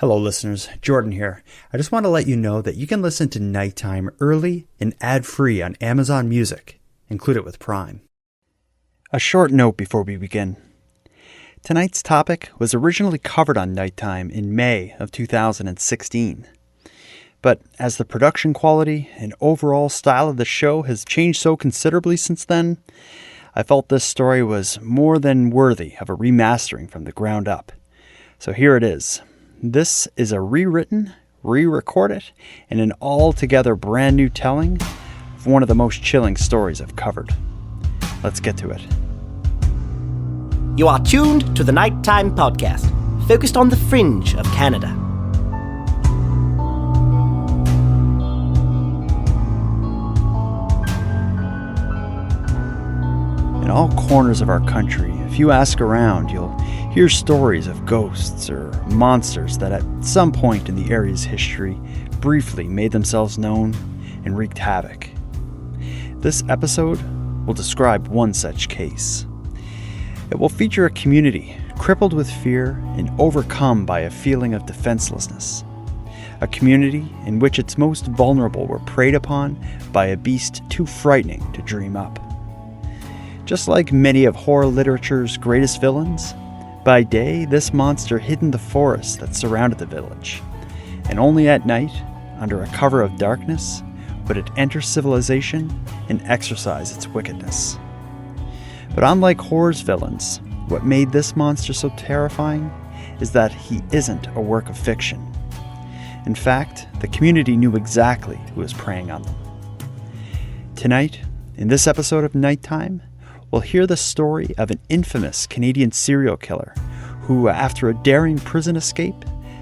Hello listeners, Jordan here. I just want to let you know that you can listen to Nighttime early and ad-free on Amazon Music, included with Prime. A short note before we begin. Tonight's topic was originally covered on Nighttime in May of 2016. But as the production quality and overall style of the show has changed so considerably since then, I felt this story was more than worthy of a remastering from the ground up. So here it is. This is a rewritten, re-recorded, and an altogether brand new telling of one of the most chilling stories I've covered. Let's get to it. You are tuned to the Nighttime Podcast, focused on the fringe of Canada. In all corners of our country, if you ask around, you'll hear stories of ghosts or monsters that at some point in the area's history briefly made themselves known and wreaked havoc. This episode will describe one such case. It will feature a community crippled with fear and overcome by a feeling of defenselessness. A community in which its most vulnerable were preyed upon by a beast too frightening to dream up. Just like many of horror literature's greatest villains, by day this monster hid in the forest that surrounded the village, and only at night, under a cover of darkness, would it enter civilization and exercise its wickedness. But unlike horror's villains, what made this monster so terrifying is that he isn't a work of fiction. In fact, the community knew exactly who was preying on them. Tonight, in this episode of Nighttime, we'll hear the story of an infamous Canadian serial killer who, after a daring prison escape,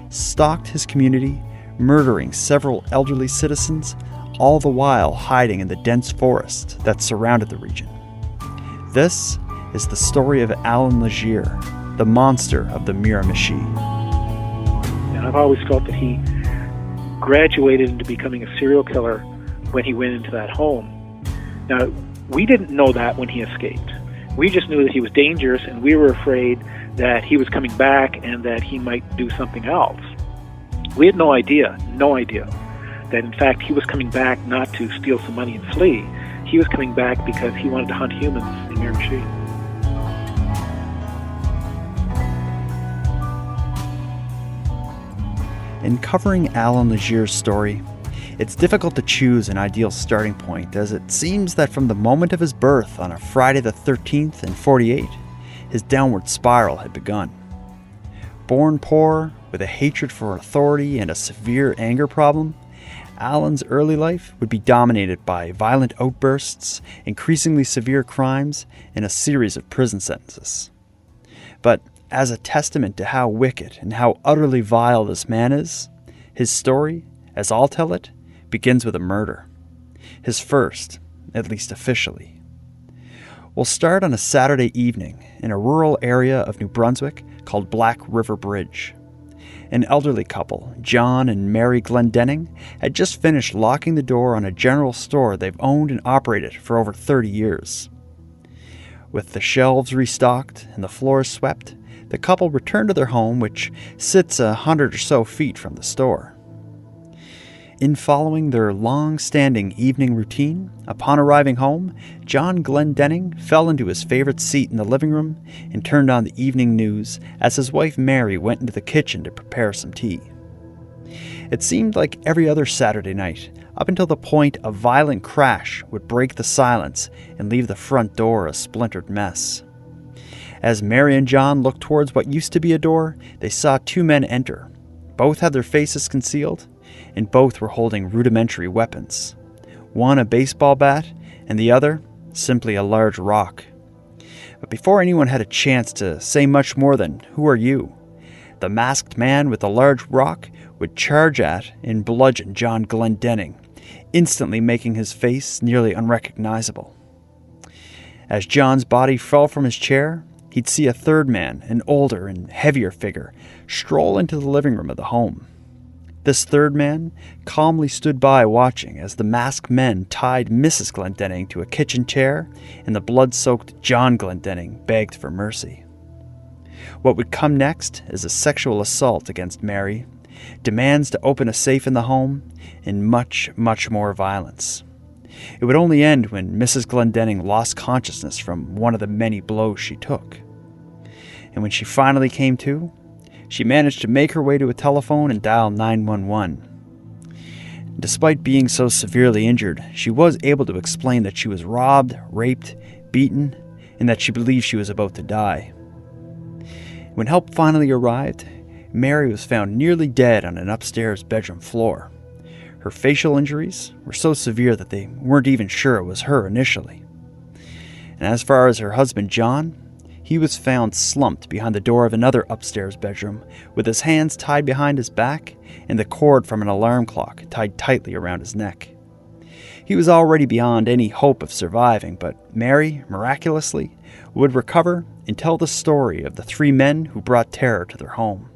stalked his community, murdering several elderly citizens, all the while hiding in the dense forest that surrounded the region. This is the story of Allan Legere, the monster of the Miramichi. And I've always felt that he graduated into becoming a serial killer when he went into that home. Now, we didn't know that when he escaped. We just knew that he was dangerous, and we were afraid that he was coming back and that he might do something else. We had no idea, that in fact he was coming back not to steal some money and flee. He was coming back because he wanted to hunt humans in Miramichi. In covering Allan Legere's story, it's difficult to choose an ideal starting point, as it seems that from the moment of his birth on a Friday the 13th in 48, his downward spiral had begun. Born poor, with a hatred for authority and a severe anger problem, Allan's early life would be dominated by violent outbursts, increasingly severe crimes, and a series of prison sentences. But as a testament to how wicked and how utterly vile this man is, his story, as I'll tell it, begins with a murder. His first, at least officially. We'll start on a Saturday evening in a rural area of New Brunswick called Black River Bridge. An elderly couple, John and Mary Glendenning, had just finished locking the door on a general store they've owned and operated for over 30 years. With the shelves restocked and the floors swept, the couple returned to their home, which sits 100 or so feet from the store. In following their long-standing evening routine, upon arriving home, John Glendenning fell into his favorite seat in the living room and turned on the evening news as his wife Mary went into the kitchen to prepare some tea. It seemed like every other Saturday night, up until the point a violent crash would break the silence and leave the front door a splintered mess. As Mary and John looked towards what used to be a door, they saw two men enter. Both had their faces concealed, and both were holding rudimentary weapons. One a baseball bat, and the other simply a large rock. But before anyone had a chance to say much more than, "Who are you?" the masked man with the large rock would charge at and bludgeon John Glendenning, instantly making his face nearly unrecognizable. As John's body fell from his chair, he'd see a third man, an older and heavier figure, stroll into the living room of the home. This third man calmly stood by watching as the masked men tied Mrs. Glendenning to a kitchen chair and the blood-soaked John Glendenning begged for mercy. What would come next is a sexual assault against Mary, demands to open a safe in the home, and much, much more violence. It would only end when Mrs. Glendenning lost consciousness from one of the many blows she took. And when she finally came to, she managed to make her way to a telephone and dial 911. Despite being so severely injured, she was able to explain that she was robbed, raped, beaten, and that she believed she was about to die. When help finally arrived, Mary was found nearly dead on an upstairs bedroom floor. Her facial injuries were so severe that they weren't even sure it was her initially. And as far as her husband John, he was found slumped behind the door of another upstairs bedroom with his hands tied behind his back and the cord from an alarm clock tied tightly around his neck. He was already beyond any hope of surviving, but Mary, miraculously, would recover and tell the story of the 3 men who brought terror to their home.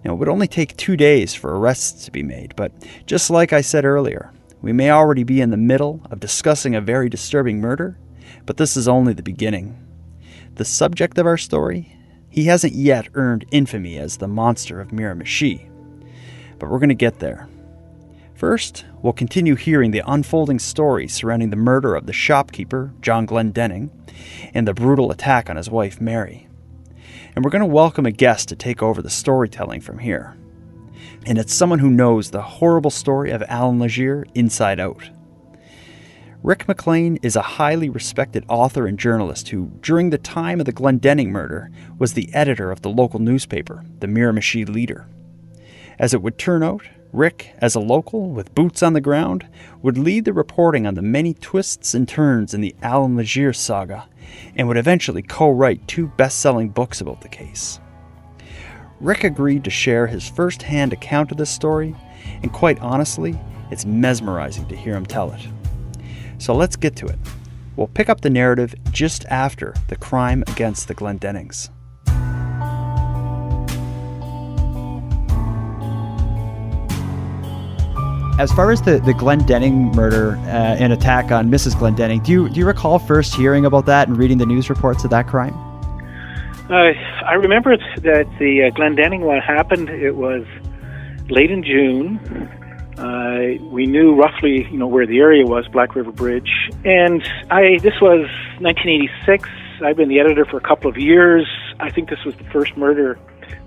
Now, it would only take 2 days for arrests to be made, but just like I said earlier, we may already be in the middle of discussing a very disturbing murder, but this is only the beginning. The subject of our story, he hasn't yet earned infamy as the monster of Miramichi, but we're going to get there. First, we'll continue hearing the unfolding story surrounding the murder of the shopkeeper, John Glendenning, and the brutal attack on his wife, Mary. And we're going to welcome a guest to take over the storytelling from here. And it's someone who knows the horrible story of Allan Legere inside out. Rick McLean is a highly respected author and journalist who, during the time of the Glendenning murder, was the editor of the local newspaper, the Miramichi Leader. As it would turn out, Rick, as a local with boots on the ground, would lead the reporting on the many twists and turns in the Allan Legere saga, and would eventually co-write 2 best-selling books about the case. Rick agreed to share his first-hand account of this story, and quite honestly, it's mesmerizing to hear him tell it. So let's get to it. We'll pick up the narrative just after the crime against the Glendennings. As far as the Glendenning murder and attack on Mrs. Glendenning, do you recall first hearing about that and reading the news reports of that crime? I remember that the Glendenning one happened. It was late in June. We knew roughly, where the area was, Black River Bridge. And this was 1986. I've been the editor for a couple of years. I think this was the first murder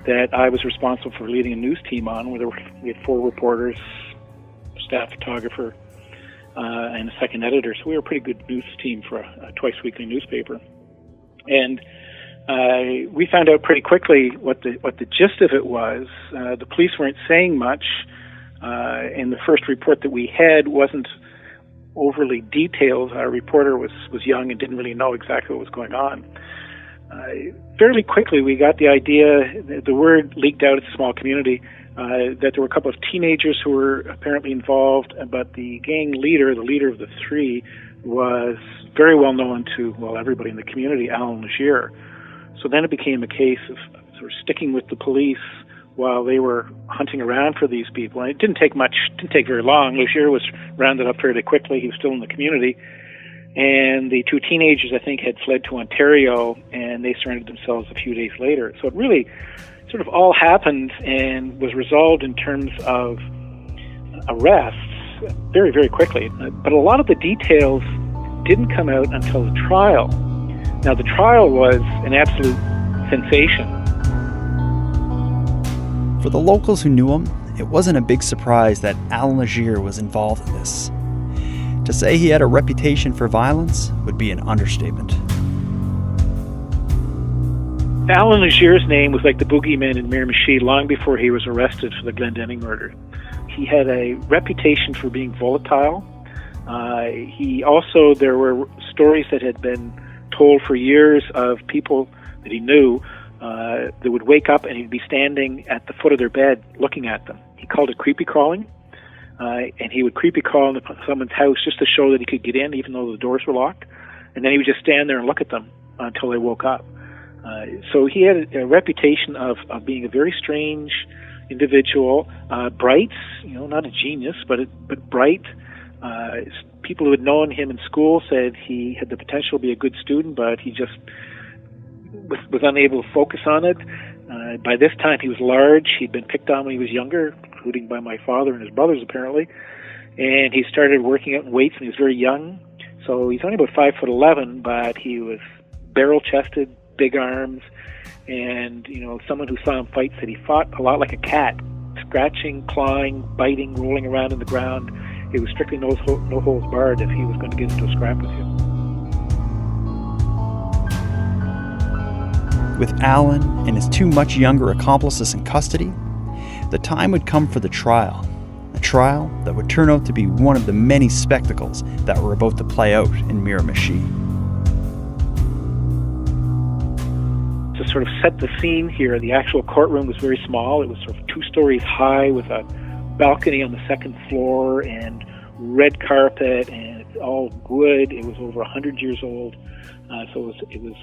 that I was responsible for leading a news team on, where we had 4 reporters, staff photographer, and a second editor. So we were a pretty good news team for a twice-weekly newspaper. And we found out pretty quickly what the gist of it was. The police weren't saying much, and the first report that we had wasn't overly detailed. Our reporter was young and didn't really know exactly what was going on. Fairly quickly, we got the idea, the word leaked out. It's a small community, that there were a couple of teenagers who were apparently involved, but the gang leader, the leader of the 3, was very well known to, everybody in the community, Allan Legere. So then it became a case of sort of sticking with the police while they were hunting around for these people. And it didn't take very long. Legere was rounded up fairly quickly. He was still in the community. And the 2 teenagers, I think, had fled to Ontario, and they surrendered themselves a few days later. So it really sort of all happened and was resolved in terms of arrests very, very quickly. But a lot of the details didn't come out until the trial. Now, the trial was an absolute sensation. For the locals who knew him, it wasn't a big surprise that Allan Legere was involved in this. To say he had a reputation for violence would be an understatement. Allan Legere's name was like the boogeymen in Miramichi long before he was arrested for the Glendenning murder. He had a reputation for being volatile. There were stories that had been told for years of people that he knew that would wake up and he'd be standing at the foot of their bed looking at them. He called it creepy crawling, and he would creepy crawl into someone's house just to show that he could get in even though the doors were locked, and then he would just stand there and look at them until they woke up. So he had a reputation of being a very strange individual, bright, not a genius, but bright. People who had known him in school said he had the potential to be a good student, but he just was unable to focus on it. By this time, he was large. He'd been picked on when he was younger, including by my father and his brothers, apparently. And he started working out in weights when he was very young. So he's only about 5'11", but he was barrel-chested, big arms, and someone who saw him fight said he fought a lot like a cat, scratching, clawing, biting, rolling around in the ground. It was strictly no holds barred if he was going to get into a scrap with you. With Allan and his two much younger accomplices in custody, the time would come for the trial. A trial that would turn out to be one of the many spectacles that were about to play out in Miramichi. To sort of set the scene here, the actual courtroom was very small. It was sort of 2 stories high with a balcony on the 2nd floor and red carpet, and it's all wood. It was over 100 years old, so it was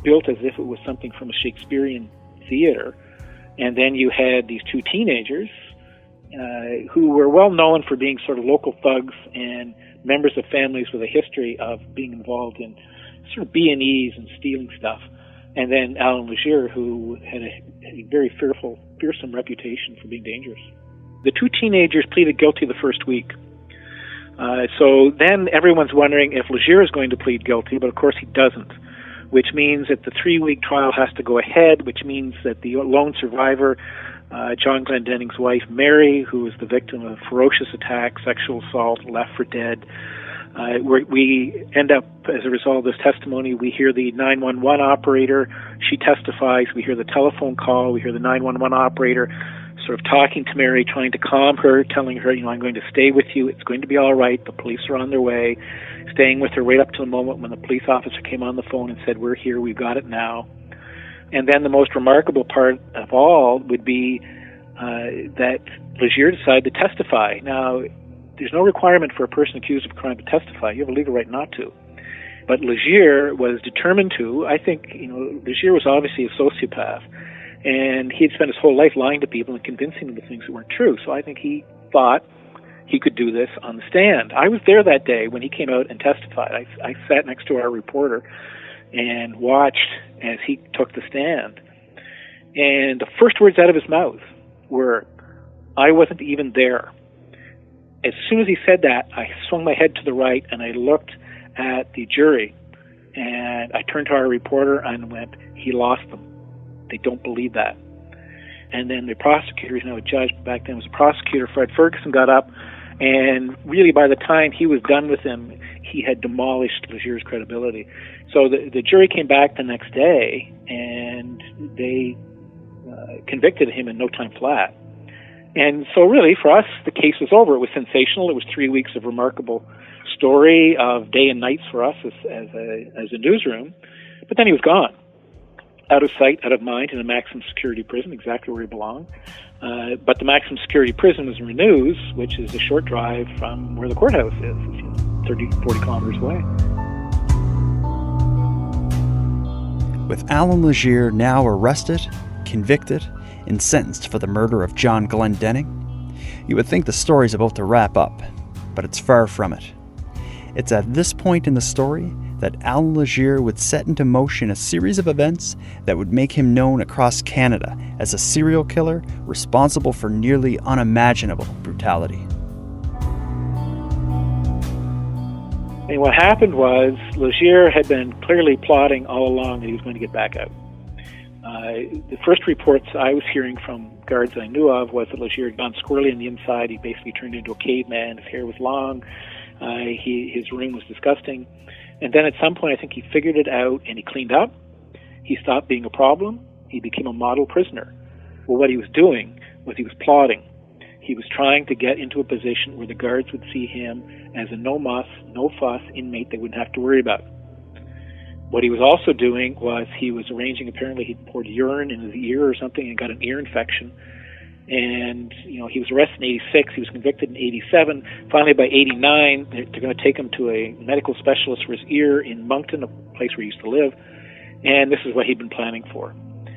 built as if it was something from a Shakespearean theater. And then you had these 2 teenagers who were well known for being sort of local thugs and members of families with a history of being involved in sort of B&Es and stealing stuff. And then Allan Legere, who had a very fearsome reputation for being dangerous. The 2 teenagers pleaded guilty the first week. So then everyone's wondering if Legere is going to plead guilty, but of course he doesn't, which means that the 3-week trial has to go ahead, which means that the lone survivor, John Glendenning's wife, Mary, who was the victim of a ferocious attack, sexual assault, left for dead. We end up, as a result of this testimony, we hear the 911 operator. She testifies. We hear the telephone call. We hear the 911 operator sort of talking to Mary, trying to calm her, telling her, I'm going to stay with you. It's going to be all right. The police are on their way. Staying with her right up to the moment when the police officer came on the phone and said, we're here, we've got it now. And then the most remarkable part of all would be that Legere decided to testify. Now, there's no requirement for a person accused of a crime to testify. You have a legal right not to. But Legere was determined to. I think, Legere was obviously a sociopath, and he had spent his whole life lying to people and convincing them of things that weren't true. So I think he thought he could do this on the stand. I was there that day when he came out and testified. I sat next to our reporter and watched as he took the stand. And the first words out of his mouth were, I wasn't even there. As soon as he said that, I swung my head to the right and I looked at the jury, and I turned to our reporter and went, he lost them. They don't believe that. And then the prosecutor, he's now a judge, but back then was a prosecutor, Fred Ferguson, got up, and really by the time he was done with him, he had demolished Legere's credibility. So the jury came back the next day, and they convicted him in no time flat. And so really, for us, the case was over. It was sensational. It was 3 weeks of remarkable story of day and nights for us as a newsroom. But then he was gone. Out of sight, out of mind, in a maximum security prison, exactly where he belonged. But the maximum security prison was in Renews, which is a short drive from where the courthouse is. It's 30, 40 kilometers away. With Allan Legere now arrested, convicted, and sentenced for the murder of John Glendenning, you would think the story's about to wrap up, but it's far from it. It's at this point in the story that Allan Legere would set into motion a series of events that would make him known across Canada as a serial killer responsible for nearly unimaginable brutality. And what happened was Legere had been clearly plotting all along that he was going to get back out. The first reports I was hearing from guards I knew of was that Legere had gone squarely on the inside. He basically turned into a caveman. His hair was long. His room was disgusting. And then at some point, I think he figured it out and he cleaned up. He stopped being a problem. He became a model prisoner. Well, what he was doing was he was plotting. He was trying to get into a position where the guards would see him as a no-muss, no-fuss inmate they wouldn't have to worry about. What he was also doing was he was arranging, apparently he poured urine in his ear or something and got an ear infection. And, he was arrested in 86, he was convicted in 87. Finally, by 89, they're going to take him to a medical specialist for his ear in Moncton, a place where he used to live. And this is what he'd been planning for.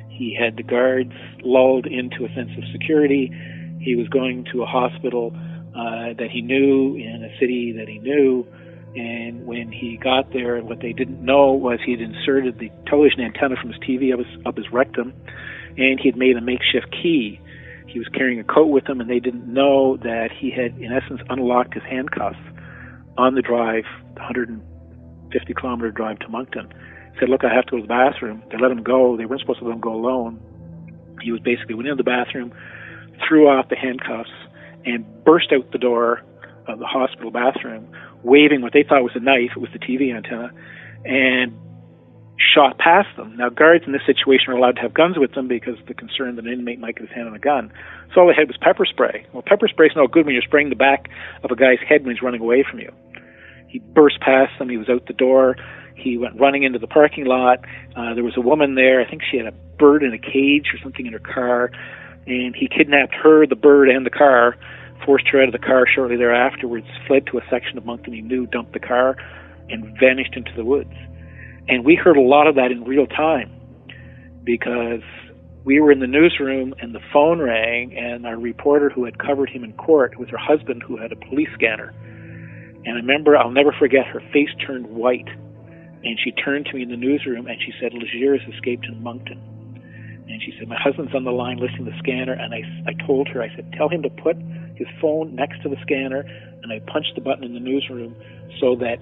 He had the guards lulled into a sense of security. He was going to a hospital that he knew in a city that he knew. And when he got there, what they didn't know was he had inserted the television antenna from his TV up his rectum. and he had made a makeshift key. He was carrying a coat with him, and they didn't know that he had, in essence, unlocked his handcuffs on the drive, the 150-kilometer drive to Moncton. He said, look, I have to go to the bathroom. They let him go. They weren't supposed to let him go alone. He was basically went into the bathroom, threw off the handcuffs, and burst out the door of the hospital bathroom, waving what they thought was a knife. It was the TV antenna, and shot past them. Now, guards in this situation are allowed to have guns with them because of the concern that an inmate might get his hand on a gun. So all they had was pepper spray. Well, pepper spray's no good when you're spraying the back of a guy's head when he's running away from you. He burst past them. He was out the door. He went running into the parking lot. There was a woman there. I think she had a bird in a cage or something in her car, and he kidnapped her, the bird, and the car, forced her out of the car shortly thereafterwards, fled to a section of Moncton he knew, dumped the car, and vanished into the woods. And we heard a lot of that in real time because we were in the newsroom and the phone rang, and our reporter who had covered him in court was her husband who had a police scanner. And I remember, I'll never forget, her face turned white, and she turned to me in the newsroom and she said, Legere has escaped in Moncton. And she said, my husband's on the line listening to the scanner, and I told her, I said, tell him to put his phone next to the scanner, and I punched the button in the newsroom so that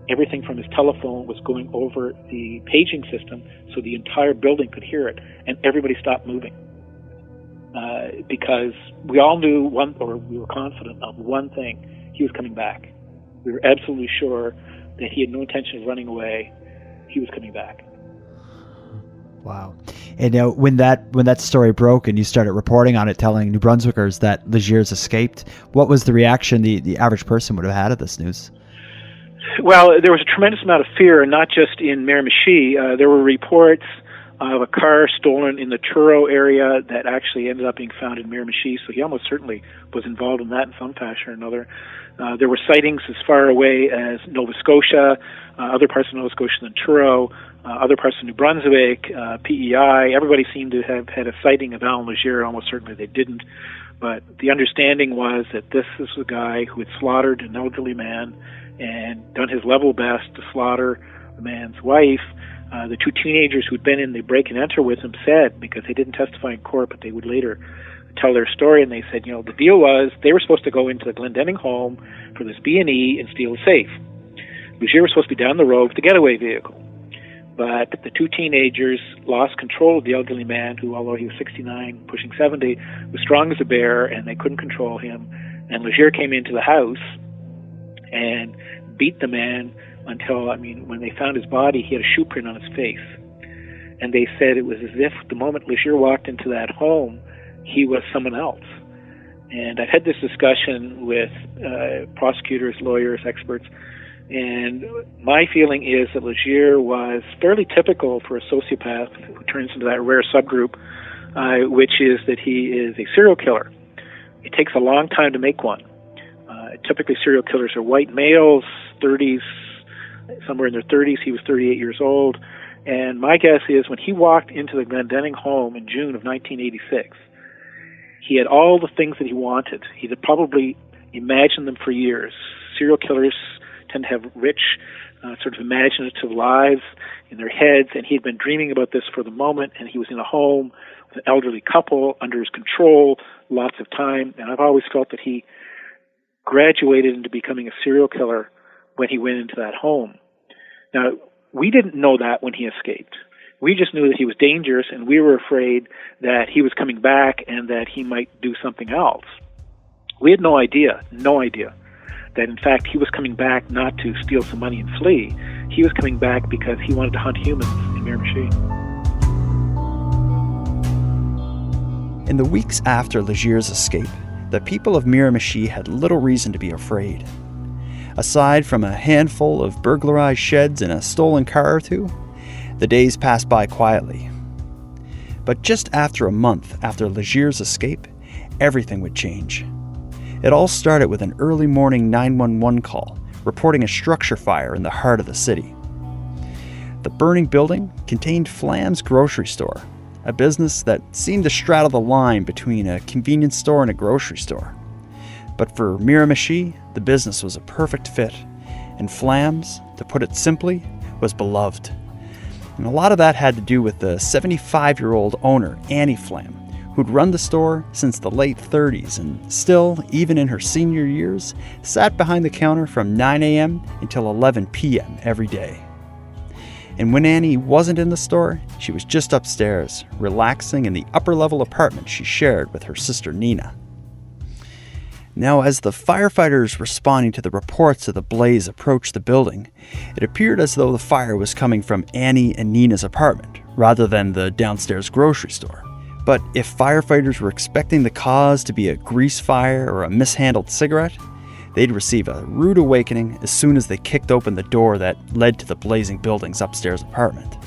everything from his telephone was going over the paging system so the entire building could hear it, and everybody stopped moving. Because we all knew we were confident of one thing: he was coming back. We were absolutely sure that he had no intention of running away. He was coming back. Wow. And when that story broke and you started reporting on it, telling New Brunswickers that Legere's escaped, what was the reaction the average person would have had of this news? Well, there was a tremendous amount of fear, and not just in Miramichi. There were reports of a car stolen in the Truro area that actually ended up being found in Miramichi, so he almost certainly was involved in that in some fashion or another. There were sightings as far away as Nova Scotia, other parts of Nova Scotia than Truro, other parts of New Brunswick, PEI. Everybody seemed to have had a sighting of Allan Legere. Almost certainly they didn't. But the understanding was that this is a guy who had slaughtered an elderly man and done his level best to slaughter the man's wife. The two teenagers who'd been in the break and enter with him said, because they didn't testify in court, but they would later tell their story, and they said, the deal was they were supposed to go into the Glendenning home for this B&E and steal a safe. Legere was supposed to be down the road with the getaway vehicle. But the two teenagers lost control of the elderly man, who, although he was 69, pushing 70, was strong as a bear, and they couldn't control him. And Legere came into the house and beat the man until, when they found his body, he had a shoe print on his face. And they said it was as if the moment Legere walked into that home, he was someone else. And I've had this discussion with prosecutors, lawyers, experts, and my feeling is that Legere was fairly typical for a sociopath who turns into that rare subgroup, which is that he is a serial killer. It takes a long time to make one. Typically, serial killers are white males, 30s, somewhere in their 30s. He was 38 years old. And my guess is when he walked into the Glendenning home in June of 1986, he had all the things that he wanted. He had probably imagined them for years. Serial killers tend to have rich, sort of imaginative lives in their heads, and he had been dreaming about this for the moment, and he was in a home with an elderly couple under his control, lots of time, and I've always felt that he graduated into becoming a serial killer when he went into that home. Now, we didn't know that when he escaped. We just knew that he was dangerous, and we were afraid that he was coming back and that he might do something else. We had no idea, that in fact he was coming back not to steal some money and flee. He was coming back because he wanted to hunt humans in Miramichi. In the weeks after Legere's escape, the people of Miramichi had little reason to be afraid. Aside from a handful of burglarized sheds and a stolen car or two, the days passed by quietly. But just after a month after Legere's escape, everything would change. It all started with an early morning 911 call reporting a structure fire in the heart of the city. The burning building contained Flam's grocery store, a business that seemed to straddle the line between a convenience store and a grocery store. But for Miramichi, the business was a perfect fit, and Flam's, to put it simply, was beloved. And a lot of that had to do with the 75-year-old owner, Annie Flam, who'd run the store since the late 30s and still, even in her senior years, sat behind the counter from 9 a.m. until 11 p.m. every day. And when Annie wasn't in the store, she was just upstairs, relaxing in the upper-level apartment she shared with her sister Nina. Now, as the firefighters responding to the reports of the blaze approached the building, it appeared as though the fire was coming from Annie and Nina's apartment, rather than the downstairs grocery store. But if firefighters were expecting the cause to be a grease fire or a mishandled cigarette, they'd receive a rude awakening as soon as they kicked open the door that led to the blazing building's upstairs apartment.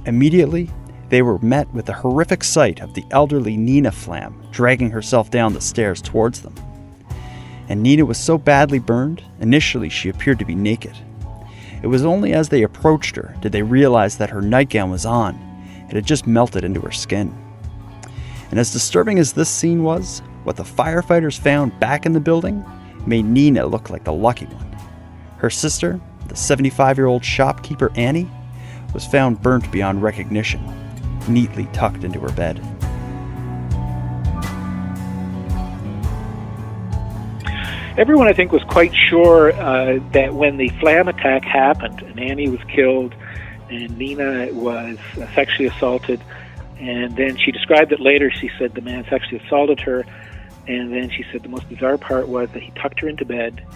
Immediately, they were met with the horrific sight of the elderly Nina Flam dragging herself down the stairs towards them. And Nina was so badly burned, initially she appeared to be naked. It was only as they approached her did they realize that her nightgown was on. It had just melted into her skin. And as disturbing as this scene was, what the firefighters found back in the building made Nina look like the lucky one. Her sister, the 75-year-old shopkeeper Annie, was found burnt beyond recognition, neatly tucked into her bed. Everyone, I think, was quite sure that when the Flam attack happened and Annie was killed and Nina was sexually assaulted, and then she described it later. She said the man sexually assaulted her, and then she said the most bizarre part was that he tucked her into bed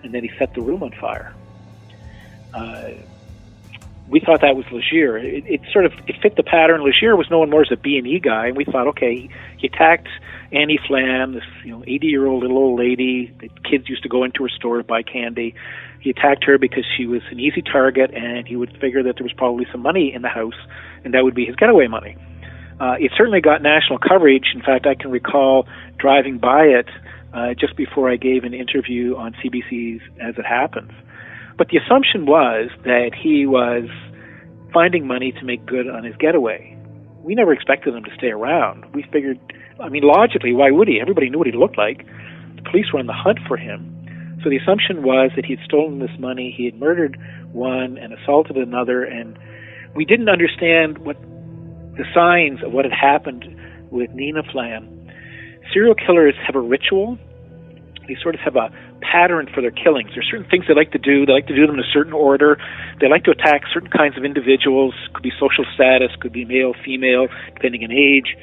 and then he set the room on fire. We thought that was Legere. It fit the pattern. Legere was known more as a B&E guy, and we thought, okay, he attacked Annie Flam, this 80-year-old little old lady. The kids used to go into her store to buy candy. He attacked her because she was an easy target, and he would figure that there was probably some money in the house, and that would be his getaway money. It certainly got national coverage. In fact, I can recall driving by it just before I gave an interview on CBC's As It Happens. But the assumption was that he was finding money to make good on his getaway. We never expected him to stay around. We figured, logically, why would he? Everybody knew what he looked like. The police were on the hunt for him. So the assumption was that he had stolen this money, he had murdered one and assaulted another, and we didn't understand what the signs of what had happened with Nina Flam. Serial killers have a ritual. They sort of have a pattern for their killings. There's certain things they like to do. They like to do them in a certain order. They like to attack certain kinds of individuals. Could be social status, could be male, female, depending on age.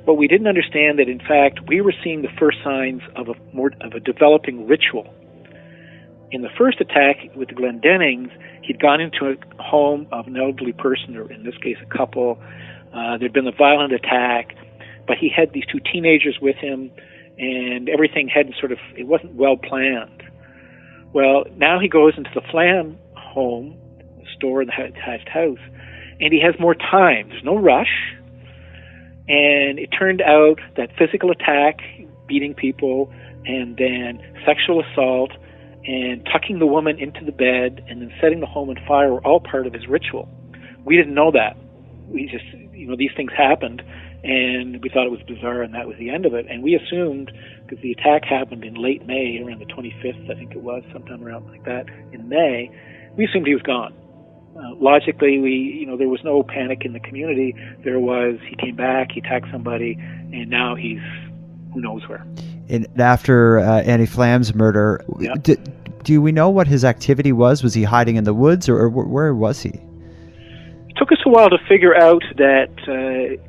But we didn't understand that, in fact, we were seeing the first signs of a developing ritual. In the first attack with the Glendennings, he'd gone into a home of an elderly person, or in this case a couple. There'd been a violent attack, but he had these two teenagers with him, and everything it wasn't well planned. Well, now he goes into the Flam home, the store in the attached house, and he has more time. There's no rush. And it turned out that physical attack, beating people, and then sexual assault, and tucking the woman into the bed, and then setting the home on fire were all part of his ritual. We didn't know that. We just, these things happened, and we thought it was bizarre, and that was the end of it. And we assumed, because the attack happened in late May, around the 25th, I think it was, sometime around like that, in May, we assumed he was gone. Logically, there was no panic in the community. There was, he came back, he attacked somebody, and now he's who knows where. And after Annie Flam's murder, yeah. Do we know what his activity was? Was he hiding in the woods, or where was he? It took us a while to figure out that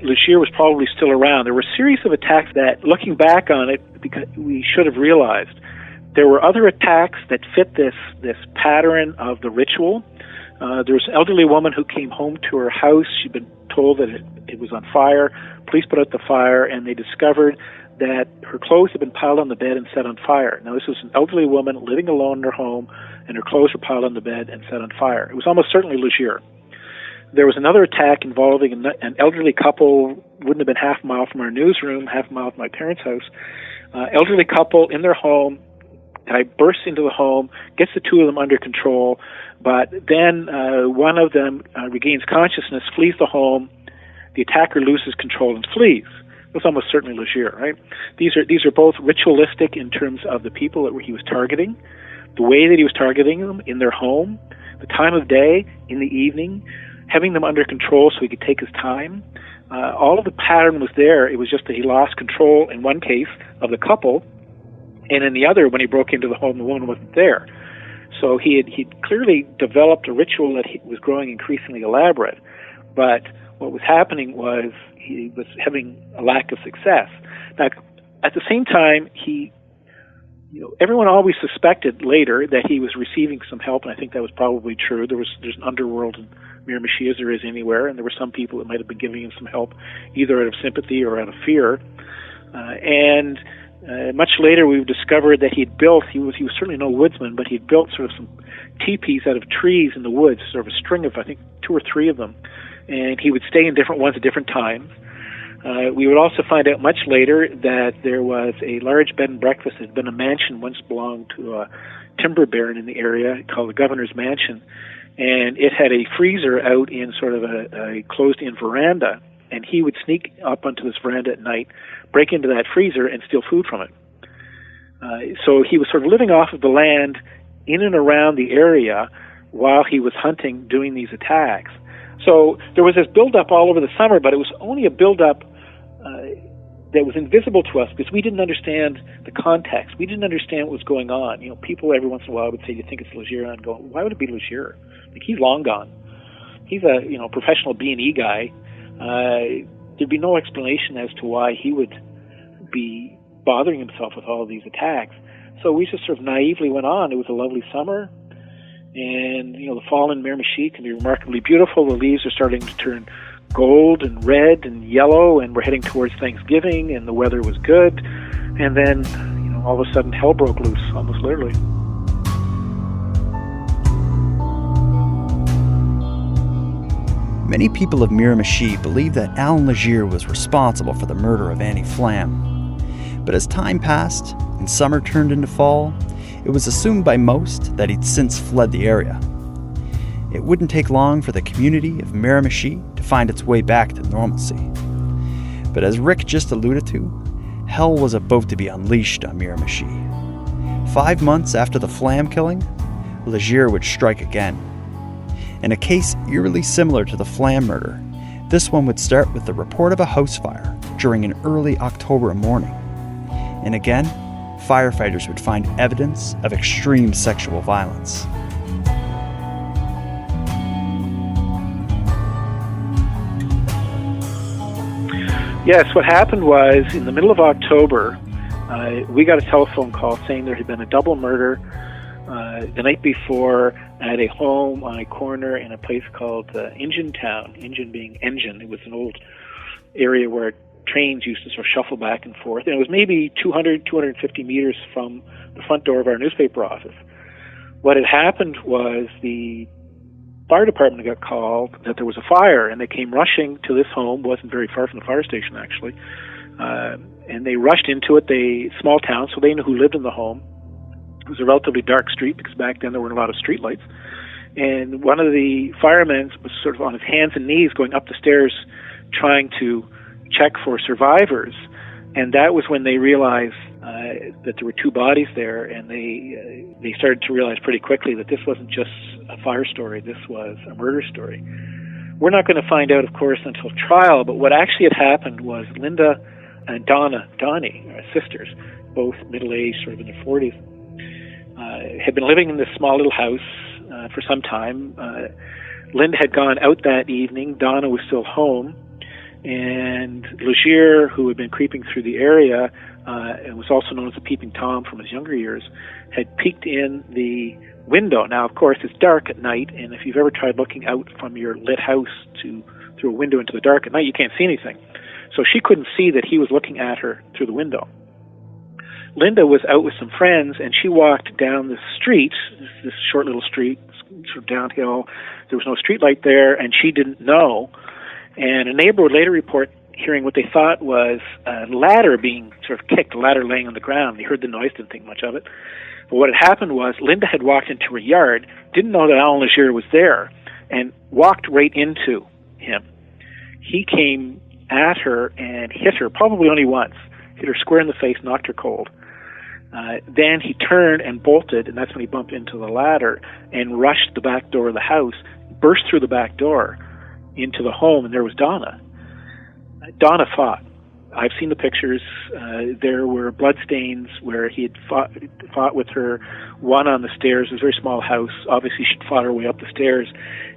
Legere was probably still around. There were a series of attacks that, looking back on it, because we should have realized, there were other attacks that fit this pattern of the ritual. There was an elderly woman who came home to her house. She'd been told that it was on fire. Police put out the fire, and they discovered that her clothes had been piled on the bed and set on fire. Now, this was an elderly woman living alone in her home, and her clothes were piled on the bed and set on fire. It was almost certainly Legere. There was another attack involving an elderly couple, wouldn't have been half a mile from our newsroom, half a mile from my parents' house. Elderly couple in their home. Guy bursts into the home, gets the two of them under control, but then one of them regains consciousness, flees the home. The attacker loses control and flees. It was almost certainly Legere, right? These are both ritualistic in terms of the people that he was targeting, the way that he was targeting them in their home. the time of day, in the evening, having them under control so he could take his time. All of the pattern was there. It was just that he lost control in one case of the couple, and in the other, when he broke into the home, the woman wasn't there. So he'd clearly developed a ritual that was growing increasingly elaborate. But what was happening was he was having a lack of success. Now, at the same time, everyone always suspected later that he was receiving some help, and I think that was probably true. There's an underworld in Miramichi, as there is anywhere, and there were some people that might have been giving him some help, either out of sympathy or out of fear. Much later, we've discovered that he was certainly no woodsman, but he'd built sort of some teepees out of trees in the woods, sort of a string of, I think, 2 or 3 of them, and he would stay in different ones at different times. We would also find out much later that there was a large bed and breakfast that had been a mansion once belonged to a timber baron in the area called the Governor's Mansion, and it had a freezer out in sort of a closed-in veranda, and he would sneak up onto this veranda at night, break into that freezer, and steal food from it. So he was sort of living off of the land in and around the area while he was hunting, doing these attacks. So there was this buildup all over the summer, but it was only a buildup that was invisible to us because we didn't understand the context. We didn't understand what was going on. People every once in a while would say, "Do you think it's Legere?" And I'd go, "Why would it be Legere? Like, he's long gone. He's a professional B&E guy. There'd be no explanation as to why he would be bothering himself with all of these attacks." So we just sort of naively went on. It was a lovely summer, and the fall in Miramichi can be remarkably beautiful. The leaves are starting to turn gold and red and yellow, and we're heading towards Thanksgiving, and the weather was good. And then, all of a sudden, hell broke loose, almost literally. Many people of Miramichi believe that Allan Legere was responsible for the murder of Annie Flam. But as time passed and summer turned into fall, it was assumed by most that he'd since fled the area. It wouldn't take long for the community of Miramichi to find its way back to normalcy. But as Rick just alluded to, hell was about to be unleashed on Miramichi. 5 months after the Flam killing, Legere would strike again. In a case eerily similar to the Flam murder, this one would start with the report of a house fire during an early October morning. And again, firefighters would find evidence of extreme sexual violence. Yes, what happened was, in the middle of October, we got a telephone call saying there had been a double murder the night before at a home on a corner in a place called Engine Town, Engine being engine. It was an old area where trains used to sort of shuffle back and forth, and it was maybe 250 meters from the front door of our newspaper office. What had happened was the fire department got called that there was a fire, and they came rushing to this home. It wasn't very far from the fire station, actually, and they rushed into it. Small town, so they knew who lived in the home. It was a relatively dark street because back then there weren't a lot of street lights. And one of the firemen was sort of on his hands and knees going up the stairs trying to check for survivors. And that was when they realized that there were 2 bodies there, and they started to realize pretty quickly that this wasn't just a fire story, this was a murder story. We're not going to find out, of course, until trial, but what actually had happened was Linda and Donnie, sisters, both middle-aged, sort of in their 40s, had been living in this small little house for some time. Linda had gone out that evening. Donna was still home. And Legere, who had been creeping through the area, and was also known as the Peeping Tom from his younger years, had peeked in the window. Now, of course, it's dark at night, and if you've ever tried looking out from your lit house through a window into the dark at night, you can't see anything. So she couldn't see that he was looking at her through the window. Linda was out with some friends, and she walked down the street, this short little street, sort of downhill. There was no street light there, and she didn't know. And a neighbor would later report hearing what they thought was a ladder being sort of kicked, a ladder laying on the ground. They heard the noise, didn't think much of it. But what had happened was Linda had walked into her yard, didn't know that Allan Legere was there, and walked right into him. He came at her and hit her, probably only once, hit her square in the face, knocked her cold. Then he turned and bolted, and that's when he bumped into the ladder and rushed the back door of the house, burst through the back door into the home, and there was Donna. Donna fought. I've seen the pictures. There were bloodstains where he had fought with her, one on the stairs. It was a very small house. Obviously, she'd fought her way up the stairs.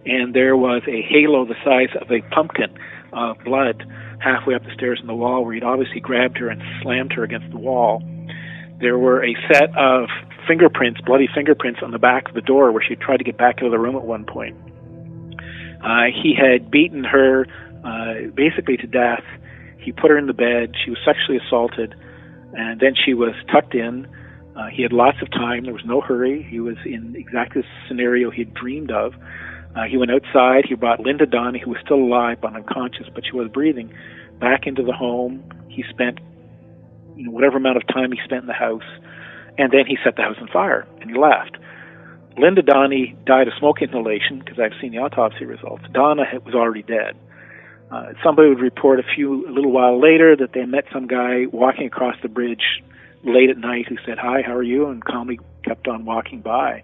And there was a halo the size of a pumpkin of blood halfway up the stairs in the wall where he'd obviously grabbed her and slammed her against the wall. There were a set of fingerprints, bloody fingerprints, on the back of the door where she tried to get back into the room at one point. He had beaten her basically to death. He put her in the bed. She was sexually assaulted, and then she was tucked in. He had lots of time. There was no hurry. He was in exactly the scenario he had dreamed of. He went outside. He brought Linda Donnie, who was still alive but unconscious, but she was breathing, back into the home. He spent whatever amount of time he spent in the house, and then he set the house on fire, and he left. Linda Donnie died of smoke inhalation, because I've seen the autopsy results. Donna was already dead. Somebody would report a little while later that they met some guy walking across the bridge late at night who said, "Hi, how are you?" and calmly kept on walking by.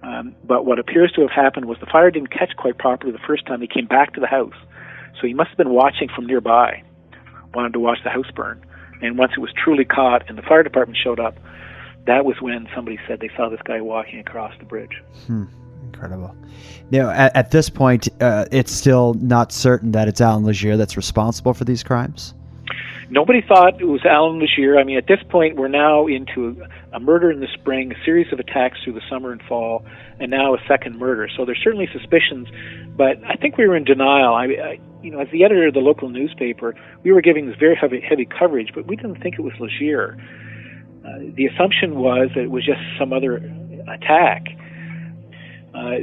But what appears to have happened was the fire didn't catch quite properly the first time. He came back to the house. So he must have been watching from nearby, wanted to watch the house burn. And once it was truly caught and the fire department showed up, that was when somebody said they saw this guy walking across the bridge. Incredible. Now, at this point, it's still not certain that it's Allan Legere that's responsible for these crimes? Nobody thought it was Allan Legere. I mean, at this point, we're now into a murder in the spring, a series of attacks through the summer and fall, and now a second murder. So there's certainly suspicions, but I think we were in denial. As the editor of the local newspaper, we were giving this very heavy coverage, but we didn't think it was Legere. The assumption was that it was just some other attack.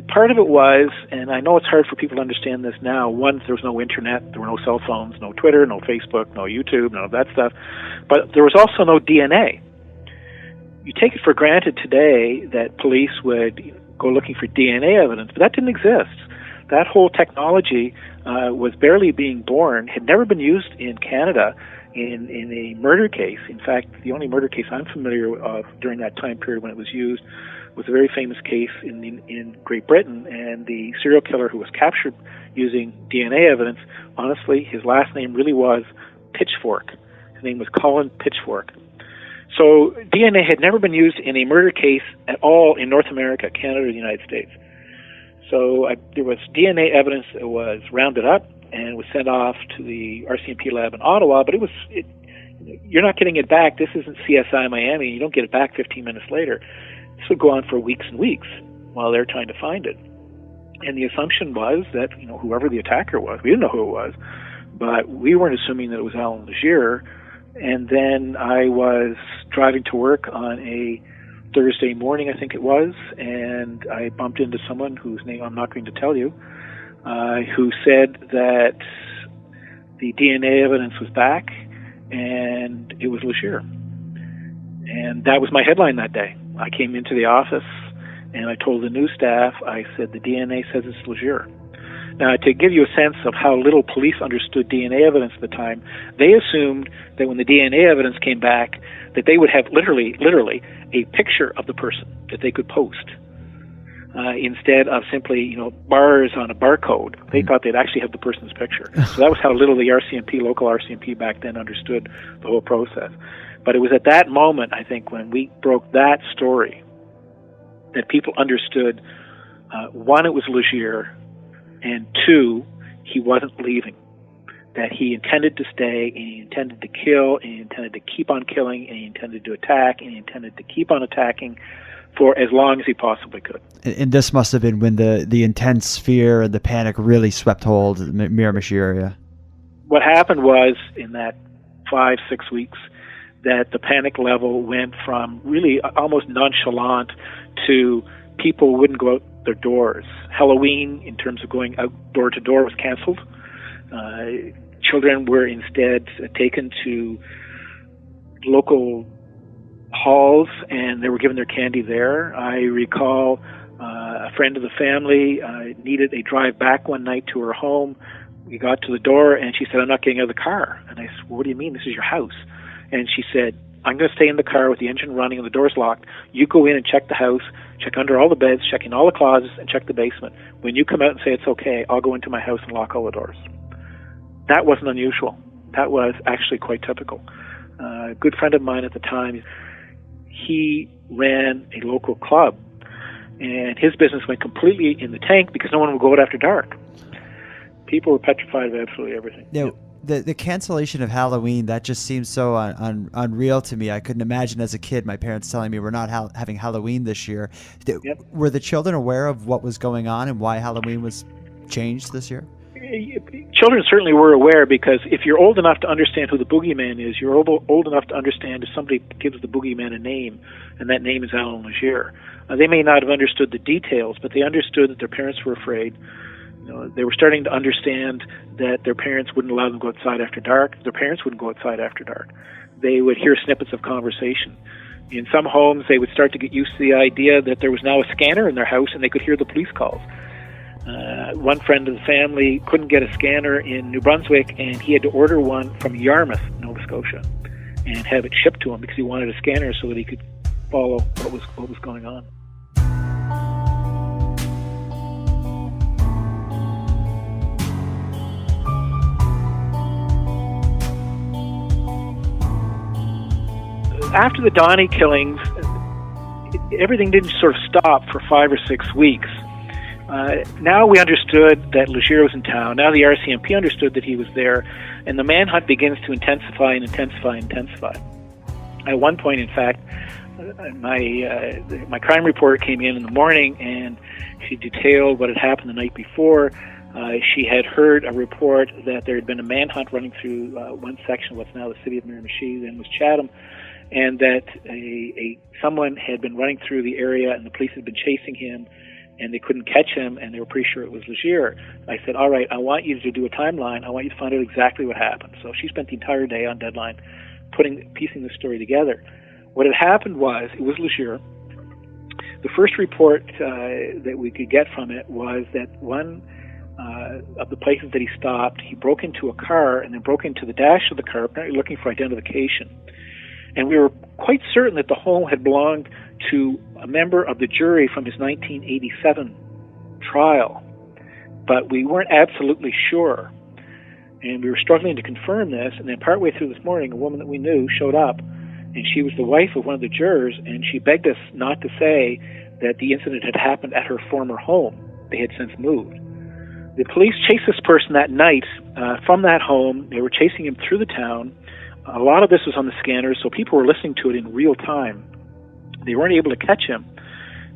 Part of it was, and I know it's hard for people to understand this now, one, there was no internet, there were no cell phones, no Twitter, no Facebook, no YouTube, none of that stuff, but there was also no DNA. You take it for granted today that police would go looking for DNA evidence, but that didn't exist. That whole technology was barely being born, had never been used in Canada in a murder case. In fact, the only murder case I'm familiar of during that time period when it was used was a very famous case in Great Britain, and the serial killer who was captured using DNA evidence, honestly, his last name really was Pitchfork. His name was Colin Pitchfork. So DNA had never been used in a murder case at all in North America, Canada, or the United States. So there was DNA evidence that was rounded up and was sent off to the RCMP lab in Ottawa, but you're not getting it back. This isn't CSI Miami. You don't get it back 15 minutes later. This would go on for weeks and weeks while they're trying to find it. And the assumption was that, whoever the attacker was, we didn't know who it was, but we weren't assuming that it was Allan Legere. And then I was driving to work on a Thursday morning, I think it was, and I bumped into someone whose name I'm not going to tell you, who said that the DNA evidence was back and it was Legere. And that was my headline that day. I came into the office and I told the news staff, I said, the DNA says it's Legere. Now, to give you a sense of how little police understood DNA evidence at the time, they assumed that when the DNA evidence came back, that they would have literally a picture of the person that they could post instead of simply, bars on a barcode. They thought they'd actually have the person's picture. So that was how little the local RCMP back then understood the whole process. But it was at that moment, I think, when we broke that story, that people understood, one, it was Legere, and two, he wasn't leaving. That he intended to stay, and he intended to kill, and he intended to keep on killing, and he intended to attack, and he intended to keep on attacking for as long as he possibly could. And this must have been when the intense fear and the panic really swept hold of the Miramichi area. What happened was, in that 5-6 weeks, that the panic level went from really almost nonchalant to people wouldn't go out their doors. Halloween, in terms of going out door to door, was canceled. Children were instead taken to local halls and they were given their candy there. I recall a friend of the family needed a drive back one night to her home. We got to the door and she said, "I'm not getting out of the car." And I said, "Well, what do you mean? This is your house." And she said, I'm going to stay in the car with the engine running and the doors locked. You go in and check the house, check under all the beds, check in all the closets, and check the basement. When you come out and say it's okay, I'll go into my house and lock all the doors. That wasn't unusual. That was actually quite typical. A good friend of mine at the time, he ran a local club, and his business went completely in the tank because no one would go out after dark. People were petrified of absolutely everything. Now, the cancellation of Halloween, that just seems so unreal to me. I couldn't imagine as a kid my parents telling me we're not having Halloween this year. Yep. Were the children aware of what was going on and why Halloween was changed this year? Children certainly were aware, because if you're old enough to understand who the boogeyman is, you're old enough to understand if somebody gives the boogeyman a name, and that name is Allan Legere. They may not have understood the details, but they understood that their parents were afraid. They were starting to understand that their parents wouldn't allow them to go outside after dark. Their parents wouldn't go outside after dark. They would hear snippets of conversation. In some homes, they would start to get used to the idea that there was now a scanner in their house and they could hear the police calls. One friend of the family couldn't get a scanner in New Brunswick, and he had to order one from Yarmouth, Nova Scotia, and have it shipped to him because he wanted a scanner so that he could follow what was going on. After the Donnie killings, everything didn't sort of stop for 5 or 6 weeks. Now we understood that Legere was in town. Now the RCMP understood that he was there, and the manhunt begins to intensify and intensify and intensify. At one point, in fact, my crime reporter came in the morning, and she detailed what had happened the night before. She had heard a report that there had been a manhunt running through one section of what's now the city of Miramichi, then was Chatham, and that someone had been running through the area, and the police had been chasing him, and they couldn't catch him, and they were pretty sure it was Legere. I said, all right, I want you to do a timeline. I want you to find out exactly what happened. So she spent the entire day on deadline piecing the story together. What had happened was, it was Legere. The first report that we could get from it was that one of the places that he stopped, he broke into a car and then broke into the dash of the car, apparently looking for identification. And we were quite certain that the home had belonged to a member of the jury from his 1987 trial. But we weren't absolutely sure. And we were struggling to confirm this. And then partway through this morning, a woman that we knew showed up. And she was the wife of one of the jurors. And she begged us not to say that the incident had happened at her former home. They had since moved. The police chased this person that night from that home. They were chasing him through the town. A lot of this was on the scanners, so people were listening to it in real time. They weren't able to catch him.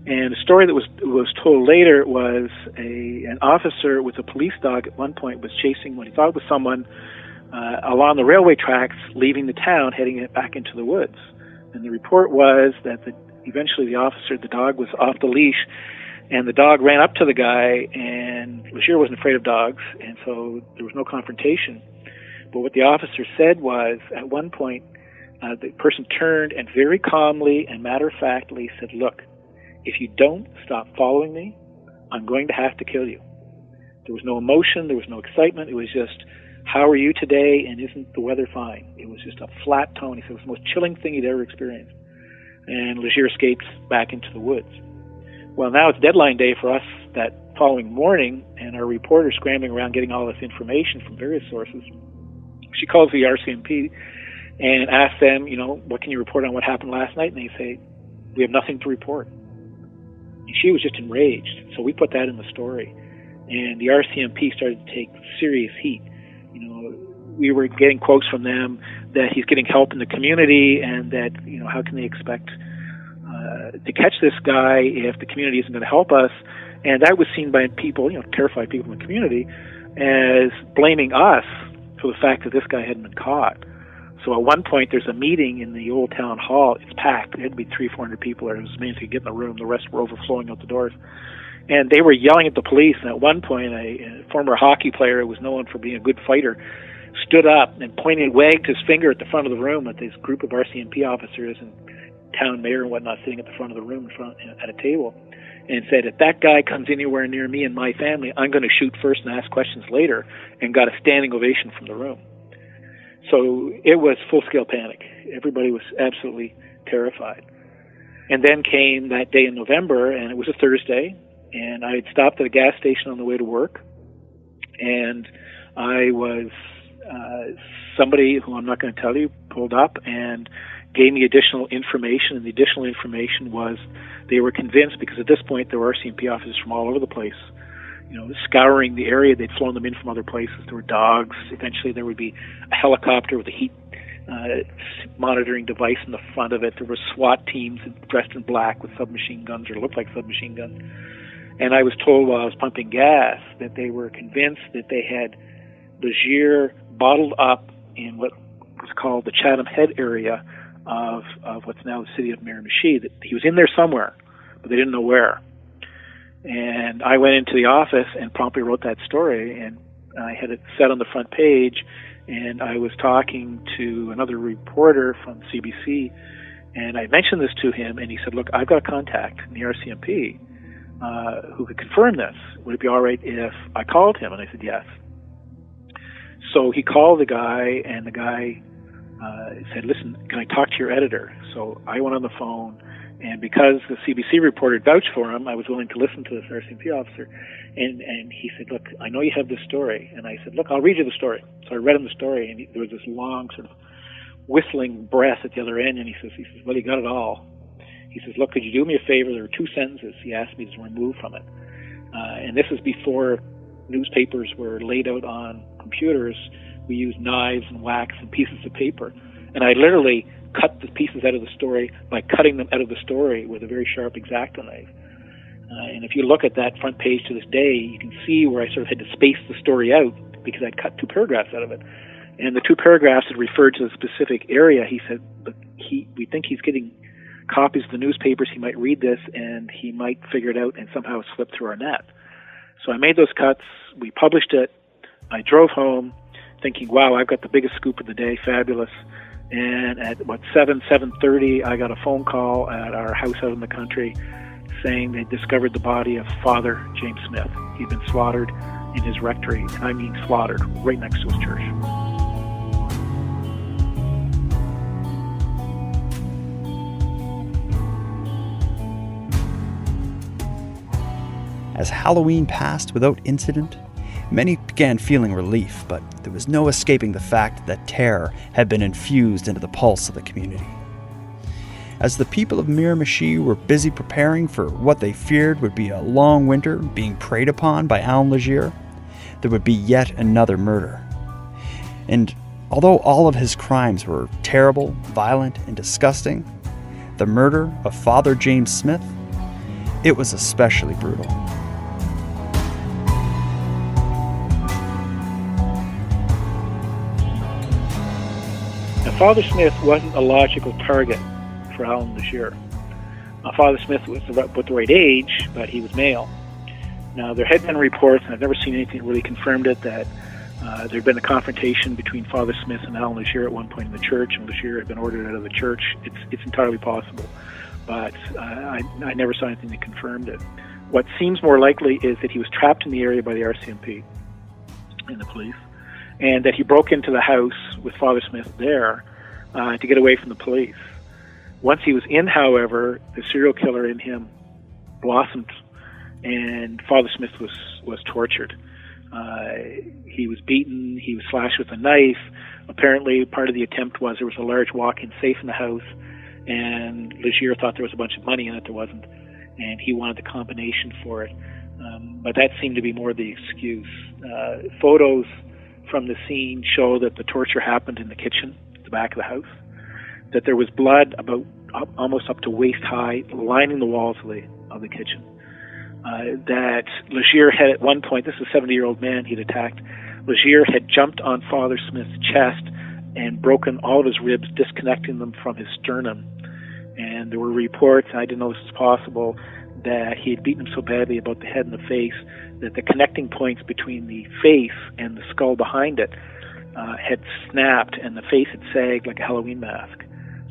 And the story that was told later was an officer with a police dog at one point was chasing what he thought was someone along the railway tracks, leaving the town, heading back into the woods. And the report was that eventually the dog was off the leash, and the dog ran up to the guy, and Legere wasn't afraid of dogs, and so there was no confrontation. But what the officer said was, at one point, the person turned and very calmly and matter-of-factly said, look, if you don't stop following me, I'm going to have to kill you. There was no emotion, there was no excitement, it was just, how are you today, and isn't the weather fine? It was just a flat tone. He said it was the most chilling thing he'd ever experienced. And Legere escapes back into the woods. Well, now it's deadline day for us that following morning, and our reporter scrambling around getting all this information from various sources. She calls the RCMP and asks them, what can you report on what happened last night? And they say, we have nothing to report. And she was just enraged. So we put that in the story. And the RCMP started to take serious heat. We were getting quotes from them that he's getting help in the community, and that, how can they expect to catch this guy if the community isn't going to help us? And that was seen by people, terrified people in the community, as blaming us for the fact that this guy hadn't been caught. So at one point, there's a meeting in the old town hall. It's packed. There had to be 300-400 people there. It was amazing to get in the room. The rest were overflowing out the doors. And they were yelling at the police. And at one point, a former hockey player who was known for being a good fighter stood up and wagged his finger at the front of the room at this group of RCMP officers and town mayor and whatnot sitting at the front of the room at a table, and said, if that guy comes anywhere near me and my family, I'm going to shoot first and ask questions later, and got a standing ovation from the room. So it was full-scale panic. everybody was absolutely terrified. And then came that day in November, and it was a Thursday, and I had stopped at a gas station on the way to work, and I was somebody who I'm not going to tell you pulled up and gave me additional information, and the additional information was they were convinced, because at this point there were RCMP officers from all over the place, scouring the area. They'd flown them in from other places. There were dogs. Eventually there would be a helicopter with a heat monitoring device in the front of it. There were SWAT teams dressed in black with submachine guns, or looked like submachine guns. And I was told while I was pumping gas that they were convinced that they had Legere bottled up in what was called the Chatham Head area of what's now the city of Miramichi, that he was in there somewhere, but they didn't know where. And I went into the office and promptly wrote that story, and I had it set on the front page, and I was talking to another reporter from CBC, and I mentioned this to him, and he said, look, I've got a contact in the RCMP who could confirm this. Would it be all right if I called him? And I said, yes. So he called the guy, and the guy said, listen, can I talk to your editor? So I went on the phone, and because the CBC reporter vouched for him, I was willing to listen to this RCMP officer. And he said, look, I know you have this story. And I said, look, I'll read you the story. So I read him the story, and there was this long sort of whistling breath at the other end, and he says, well, you got it all. He says, look, could you do me a favor? There were 2 sentences he asked me to remove from it. And this is before newspapers were laid out on computers. We used knives and wax and pieces of paper. And I literally cut the pieces out of the story by cutting them out of the story with a very sharp X-Acto knife. And if you look at that front page to this day, you can see where I sort of had to space the story out because I'd cut 2 paragraphs out of it. And the 2 paragraphs that referred to a specific area. He said, look, we think he's getting copies of the newspapers. He might read this and he might figure it out and somehow slip through our net. So I made those cuts. We published it. I drove home thinking, wow, I've got the biggest scoop of the day. Fabulous. And at 7:30, I got a phone call at our house out in the country saying they discovered the body of Father James Smith. He'd been slaughtered in his rectory, and I mean slaughtered, right next to his church. As Halloween passed without incident, many began feeling relief, but there was no escaping the fact that terror had been infused into the pulse of the community. As the people of Miramichi were busy preparing for what they feared would be a long winter being preyed upon by Allan Legere, there would be yet another murder. And although all of his crimes were terrible, violent, and disgusting, the murder of Father James Smith, it was especially brutal. Now, Father Smith wasn't a logical target for Allan Legere. Father Smith was about the right age, but he was male. Now, there had been reports, and I've never seen anything that really confirmed it, that there had been a confrontation between Father Smith and Allan Legere at one point in the church, and Legere had been ordered out of the church. It's entirely possible, but I never saw anything that confirmed it. What seems more likely is that he was trapped in the area by the RCMP and the police, and that he broke into the house with Father Smith there to get away from the police. Once he was in, however, the serial killer in him blossomed, and Father Smith was tortured. He was beaten, he was slashed with a knife. Apparently, part of the attempt was there was a large walk-in safe in the house, and Legere thought there was a bunch of money in it. There wasn't, and he wanted the combination for it. But that seemed to be more the excuse. Photos from the scene show that the torture happened in the kitchen, at the back of the house, that there was blood almost up to waist high lining the walls of the kitchen. That Legere had at one point, this is a 70-year-old man he'd attacked, Legere had jumped on Father Smith's chest and broken all of his ribs, disconnecting them from his sternum. And there were reports, I didn't know this was possible, that he had beaten him so badly about the head and the face that the connecting points between the face and the skull behind it had snapped, and the face had sagged like a Halloween mask,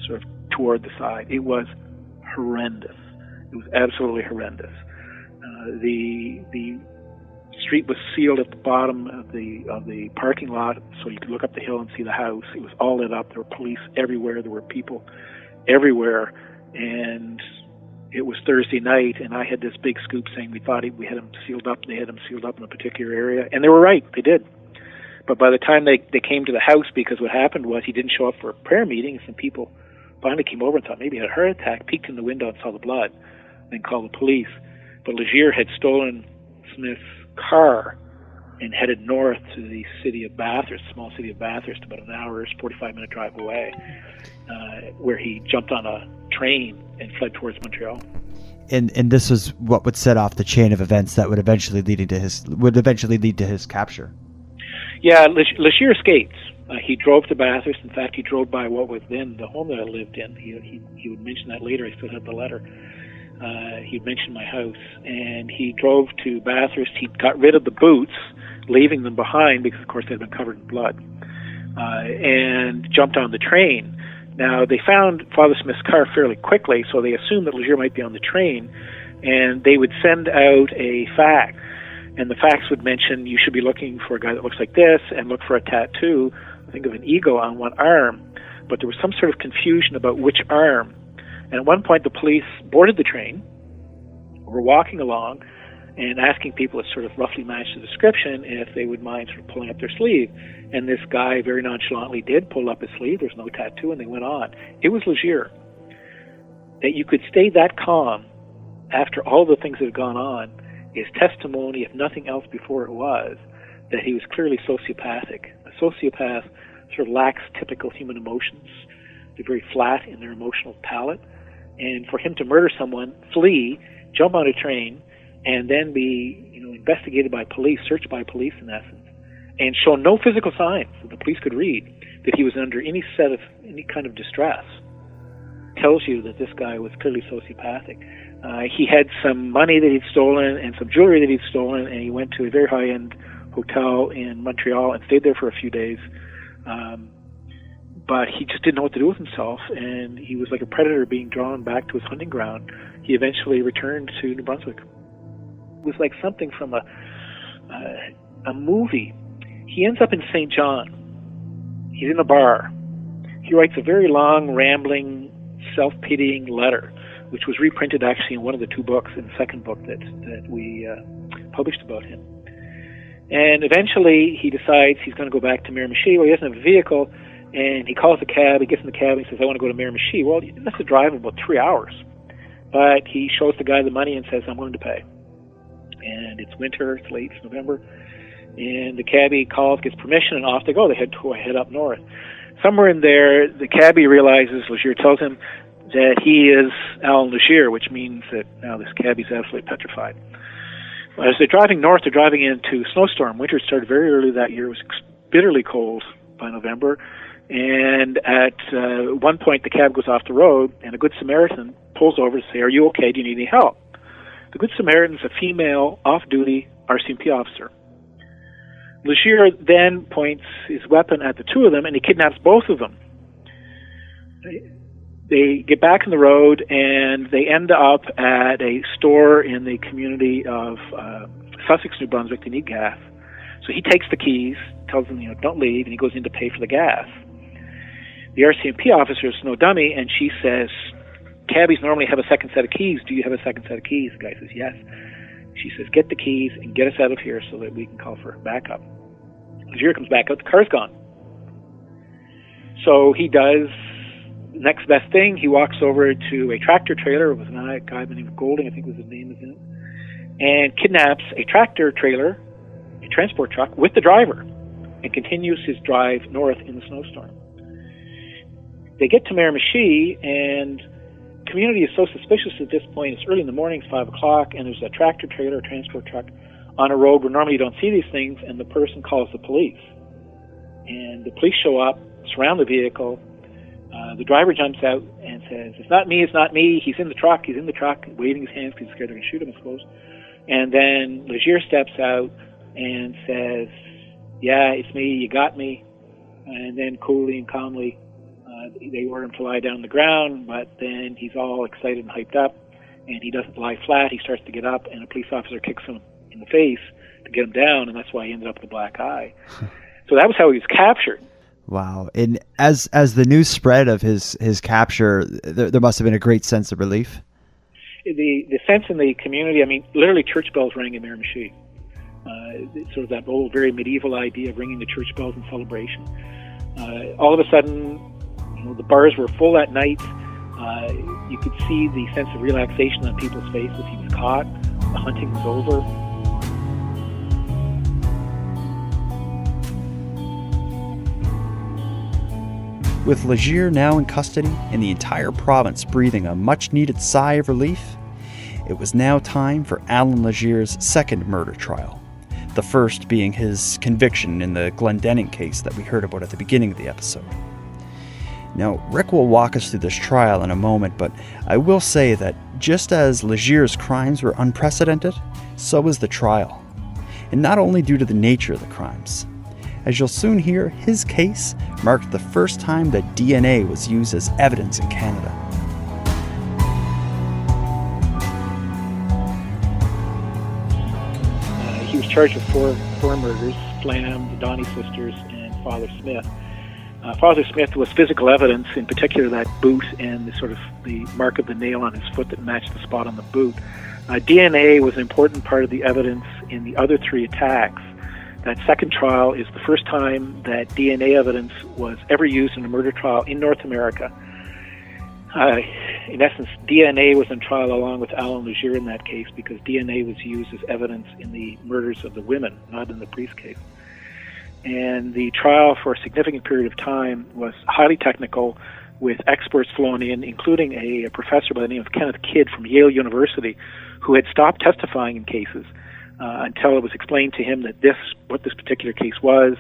sort of toward the side. It was horrendous. It was absolutely horrendous. The street was sealed at the bottom of the parking lot, so you could look up the hill and see the house. It was all lit up. There were police everywhere. There were people everywhere. And it was Thursday night, and I had this big scoop saying we had him sealed up. They had him sealed up in a particular area, and they were right. They did. But by the time they came to the house, because what happened was he didn't show up for a prayer meeting, and some people finally came over and thought maybe he had a heart attack, peeked in the window and saw the blood, and then called the police. But Legere had stolen Smith's car and headed north to the city of Bathurst, small city of Bathurst, about an hour's 45-minute drive away, where he jumped on a train and fled towards Montreal. And this was what would set off the chain of events that would eventually lead to his capture. Yeah, Legere escaped. He drove to Bathurst. In fact, he drove by what was then the home that I lived in. He would mention that later. I still have the letter. He'd mentioned my house, and he drove to Bathurst. He got rid of the boots, leaving them behind because, of course, they had been covered in blood, and jumped on the train. Now, they found Father Smith's car fairly quickly, so they assumed that Legere might be on the train, and they would send out a fax, and the fax would mention you should be looking for a guy that looks like this and look for a tattoo, I think of an eagle on one arm, but there was some sort of confusion about which arm. And at one point, the police boarded the train, were walking along, and asking people to sort of roughly match the description if they would mind sort of pulling up their sleeve. And this guy very nonchalantly did pull up his sleeve. There's no tattoo, and they went on. It was Legere. That you could stay that calm after all the things that had gone on is testimony, if nothing else before it was, that he was clearly sociopathic. A sociopath sort of lacks typical human emotions. They're very flat in their emotional palette. And for him to murder someone, flee, jump on a train, and then be, investigated by police, searched by police in essence, and show no physical signs that the police could read that he was under any kind of distress, tells you that this guy was clearly sociopathic. He had some money that he'd stolen and some jewelry that he'd stolen, and he went to a very high-end hotel in Montreal and stayed there for a few days. But he just didn't know what to do with himself, and he was like a predator being drawn back to his hunting ground. He eventually returned to New Brunswick. It was like something from a movie. He ends up in St. John. He's in a bar. He writes a very long, rambling, self-pitying letter, which was reprinted actually in one of the two books, in the second book that we published about him. And eventually he decides he's going to go back to Miramichi. Well, he doesn't have a vehicle, and he calls a cab. He gets in the cab and he says, I want to go to Miramichi. Well, he has to drive about 3 hours. But he shows the guy the money and says, I'm willing to pay. And it's winter, it's late, it's November, and the cabbie calls, gets permission, and off they go. They head up north. Somewhere in there, the cabbie realizes, Legere tells him, that he is Allan Legere, which means that now this cabbie's absolutely petrified. As they're driving north, they're driving into a snowstorm. Winter started very early that year. It was bitterly cold by November, and at one point the cab goes off the road, and a Good Samaritan pulls over to say, are you okay? Do you need any help? The Good Samaritan is a female off-duty RCMP officer. Legere then points his weapon at the two of them, and he kidnaps both of them. They get back on the road, and they end up at a store in the community of Sussex, New Brunswick. They need gas. So he takes the keys, tells them, don't leave, and he goes in to pay for the gas. The RCMP officer is no dummy, and she says, cabbies normally have a second set of keys. Do you have a second set of keys? The guy says, yes. She says, get the keys and get us out of here so that we can call for backup. Legere comes back out, the car's gone. So he does the next best thing. He walks over to a tractor trailer. It was a guy by the name of Golding, I think was his name, is in it, and kidnaps a tractor trailer, a transport truck, with the driver, and continues his drive north in the snowstorm. They get to Miramichi, and the community is so suspicious at this point. It's early in the morning, it's 5 o'clock, and there's a tractor trailer, a transport truck, on a road where normally you don't see these things, and the person calls the police. And the police show up, surround the vehicle. The driver jumps out and says, it's not me, he's in the truck, waving his hands because he's scared they're going to shoot him, I suppose. And then Legere steps out and says, yeah, it's me, you got me. And then coolly and calmly, they order him to lie down on the ground, but then he's all excited and hyped up, and he doesn't lie flat. He starts to get up, and a police officer kicks him in the face to get him down, and that's why he ended up with a black eye. So that was how he was captured. Wow. And as the news spread of his capture, there must have been a great sense of relief. The sense in the community, I mean, literally church bells rang in Miramichi. Sort of that old, very medieval idea of ringing the church bells in celebration. All of a sudden, the bars were full that night. You could see the sense of relaxation on people's faces. He was caught. The hunting was over. With Legere now in custody and the entire province breathing a much-needed sigh of relief, it was now time for Allan Legere's second murder trial, the first being his conviction in the Glendenning case that we heard about at the beginning of the episode. Now, Rick will walk us through this trial in a moment, but I will say that just as Legere's crimes were unprecedented, so was the trial. And not only due to the nature of the crimes. As you'll soon hear, his case marked the first time that DNA was used as evidence in Canada. He was charged with four murders: Flam, the Donnie sisters, and Father Smith. Father Smith was physical evidence, in particular that boot and the mark of the nail on his foot that matched the spot on the boot. DNA was an important part of the evidence in the other three attacks. That second trial is the first time that DNA evidence was ever used in a murder trial in North America. In essence, DNA was on trial along with Allan Legere in that case because DNA was used as evidence in the murders of the women, not in the priest case. And the trial for a significant period of time was highly technical, with experts flown in, including a professor by the name of Kenneth Kidd from Yale University, who had stopped testifying in cases until it was explained to him that what this particular case was,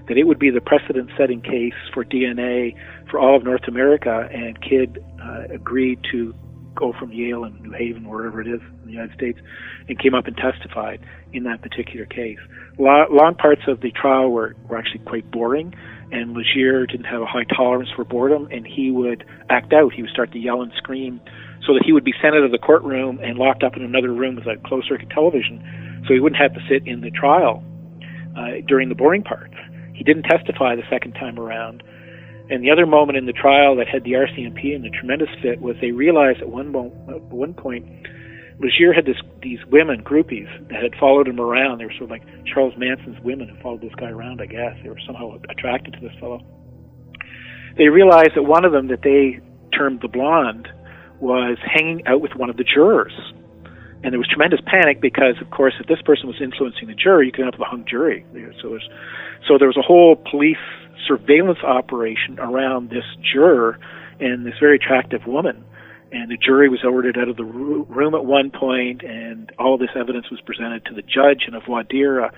that it would be the precedent-setting case for DNA for all of North America, and Kidd agreed to go from Yale and New Haven, wherever it is in the United States, and came up and testified in that particular case. Long parts of the trial were actually quite boring, and Legere didn't have a high tolerance for boredom, and he would act out. He would start to yell and scream so that he would be sent out of the courtroom and locked up in another room with a closed-circuit television so he wouldn't have to sit in the trial during the boring part. He didn't testify the second time around. And the other moment in the trial that had the RCMP in a tremendous fit was they realized at one point, Legere had these women, groupies, that had followed him around. They were sort of like Charles Manson's women who followed this guy around, I guess. They were somehow attracted to this fellow. They realized that one of them, that they termed the blonde, was hanging out with one of the jurors. And there was tremendous panic because, of course, if this person was influencing the jury, you could end up with a hung jury. So there was a whole police surveillance operation around this juror and this very attractive woman. And the jury was ordered out of the room at one point, and all this evidence was presented to the judge in a voir dire, a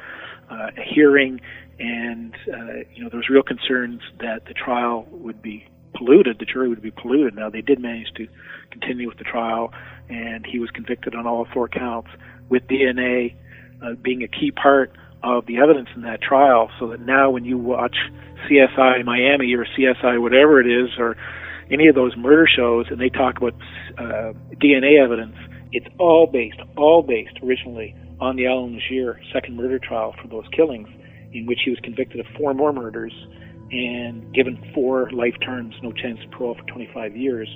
hearing, and there was real concerns that the trial would be polluted, the jury would be polluted. Now, they did manage to continue with the trial, and he was convicted on all four counts, with DNA being a key part of the evidence in that trial, so that now when you watch CSI Miami or CSI whatever it is, or any of those murder shows, and they talk about DNA evidence, it's all based originally on the Allan Legere second murder trial for those killings, in which he was convicted of 4 more murders and given 4 life terms, no chance of parole for 25 years.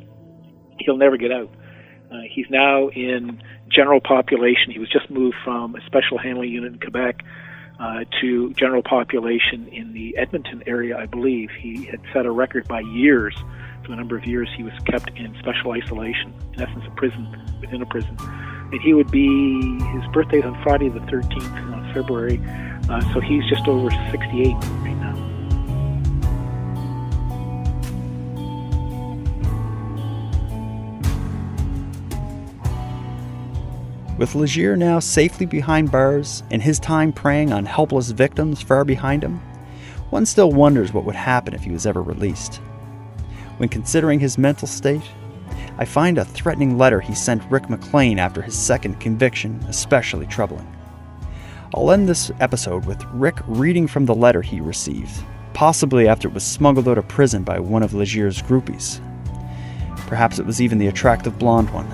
He'll never get out. He's now in general population. He was just moved from a special handling unit in Quebec to general population in the Edmonton area, I believe. He had set a record by years. For a number of years, he was kept in special isolation, in essence, a prison within a prison. And he would be, his birthday's on Friday the 13th of February, so he's just over 68 right now. With Legere now safely behind bars and his time preying on helpless victims far behind him, one still wonders what would happen if he was ever released. When considering his mental state, I find a threatening letter he sent Rick McLean after his second conviction especially troubling. I'll end this episode with Rick reading from the letter he received, possibly after it was smuggled out of prison by one of Legere's groupies. Perhaps it was even the attractive blonde one.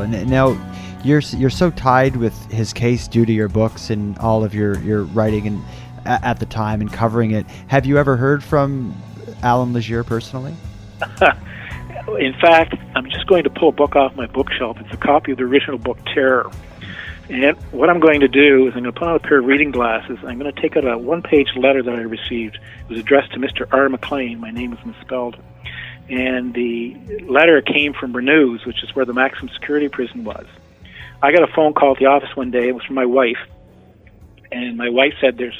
And now you're so tied with his case due to your books and all of your writing and at the time and covering it. Have you ever heard from Allan Legere personally? In fact, I'm just going to pull a book off my bookshelf. It's a copy of the original book, Terror. And what I'm going to do is I'm going to put on a pair of reading glasses. I'm going to take out a one-page letter that I received. It was addressed to Mr. R. McLean. My name is misspelled. And the letter came from Renews, which is where the maximum security prison was. I got a phone call at the office one day. It was from my wife. And my wife said, there's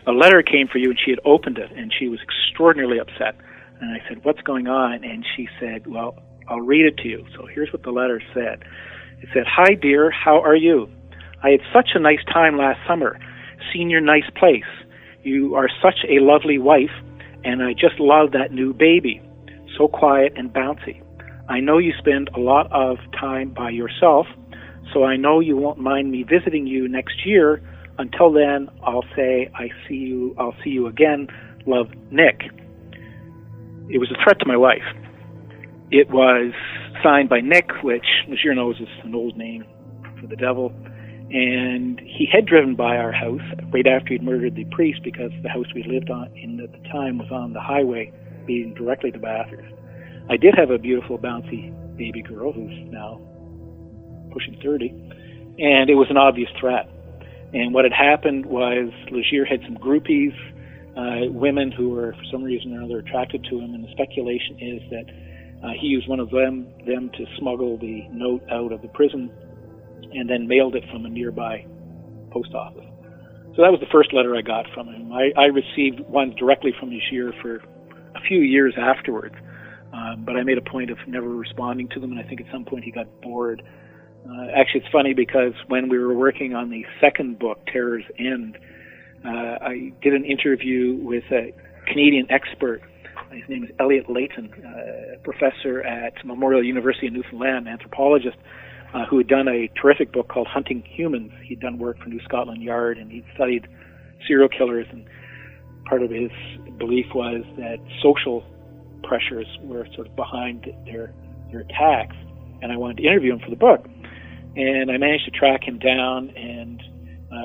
a letter came for you, and she had opened it, and she was extraordinarily upset. And I said, what's going on? And she said, well, I'll read it to you. So here's what the letter said. It said, "Hi, dear, how are you? I had such a nice time last summer. Seen your nice place. You are such a lovely wife, and I just love that new baby. So quiet and bouncy. I know you spend a lot of time by yourself, so I know you won't mind me visiting you next year. Until then, I'll say I'll see you again. Love, Nick." It was a threat to my wife. It was signed by Nick, which Legere knows is an old name for the devil. And he had driven by our house right after he'd murdered the priest, because the house we lived on at the time was on the highway leading directly to Bathurst. I did have a beautiful, bouncy baby girl who's now pushing 30, and it was an obvious threat. And what had happened was Legere had some groupies, women who were, for some reason or other, attracted to him, and the speculation is that he used one of them to smuggle the note out of the prison and then mailed it from a nearby post office. So that was the first letter I got from him. I received one directly from Legere for a few years afterwards, but I made a point of never responding to them, and I think at some point he got bored. Actually, it's funny because when we were working on the second book, Terror's End, I did an interview with a Canadian expert. His name is Elliot Layton, professor at Memorial University in Newfoundland, anthropologist, who had done a terrific book called Hunting Humans. He'd done work for New Scotland Yard, and he'd studied serial killers, and part of his belief was that social pressures were sort of behind their attacks, and I wanted to interview him for the book. And I managed to track him down, and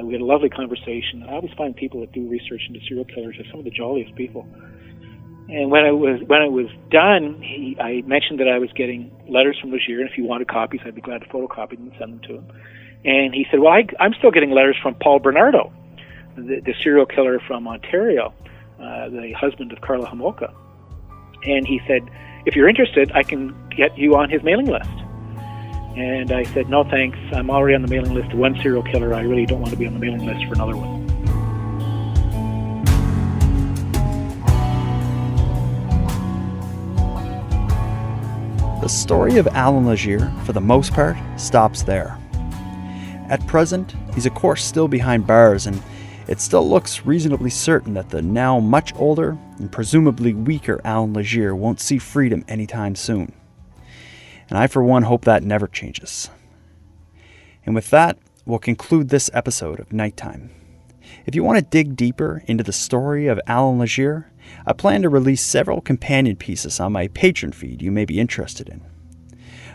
we had a lovely conversation. I always find people that do research into serial killers are some of the jolliest people. And when it was done, I mentioned that I was getting letters from Legere, and if he wanted copies, I'd be glad to photocopy them and send them to him. And he said, well, I'm still getting letters from Paul Bernardo, the serial killer from Ontario, the husband of Carla Homolka. And he said, if you're interested, I can get you on his mailing list. And I said, no, thanks. I'm already on the mailing list of one serial killer. I really don't want to be on the mailing list for another one. The story of Allan Legere, for the most part, stops there. At present, he's of course still behind bars, and it still looks reasonably certain that the now much older and presumably weaker Allan Legere won't see freedom anytime soon. And I, for one, hope that never changes. And with that, we'll conclude this episode of Nighttime. If you want to dig deeper into the story of Allan Legere, I plan to release several companion pieces on my Patreon feed you may be interested in.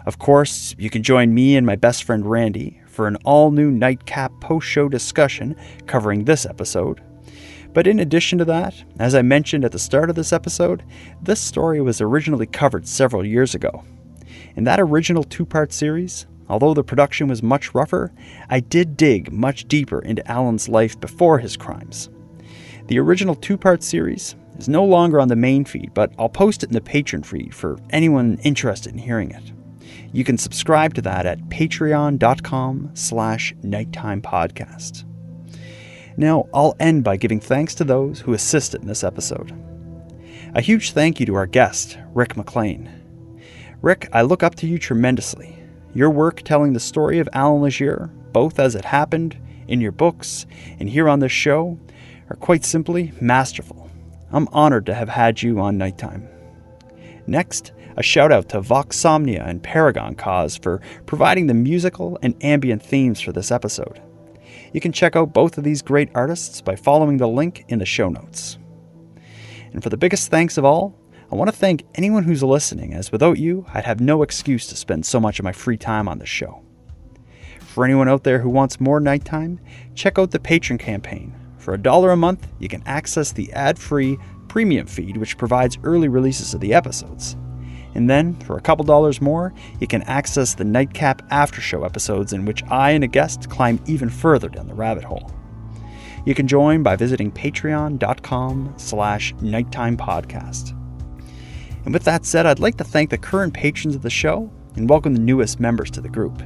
Of course, you can join me and my best friend Randy for an all-new Nightcap post-show discussion covering this episode. But in addition to that, as I mentioned at the start of this episode, this story was originally covered several years ago. In that original two-part series, although the production was much rougher, I did dig much deeper into Allan's life before his crimes. The original two-part series is no longer on the main feed, but I'll post it in the Patreon feed for anyone interested in hearing it. You can subscribe to that at patreon.com/nighttimepodcast. Now, I'll end by giving thanks to those who assisted in this episode. A huge thank you to our guest, Rick McLean. Rick, I look up to you tremendously. Your work telling the story of Allan Legere, both as it happened, in your books, and here on this show, are quite simply masterful. I'm honored to have had you on Nighttime. Next, a shout out to Voxomnia and Paragon Cause for providing the musical and ambient themes for this episode. You can check out both of these great artists by following the link in the show notes. And for the biggest thanks of all, I want to thank anyone who's listening, as without you, I'd have no excuse to spend so much of my free time on this show. For anyone out there who wants more nighttime, check out the Patron campaign. For $1 a month, you can access the ad-free premium feed, which provides early releases of the episodes. And then, for a couple dollars more, you can access the Nightcap Aftershow episodes in which I and a guest climb even further down the rabbit hole. You can join by visiting patreon.com/nighttimepodcast. And with that said, I'd like to thank the current patrons of the show and welcome the newest members to the group.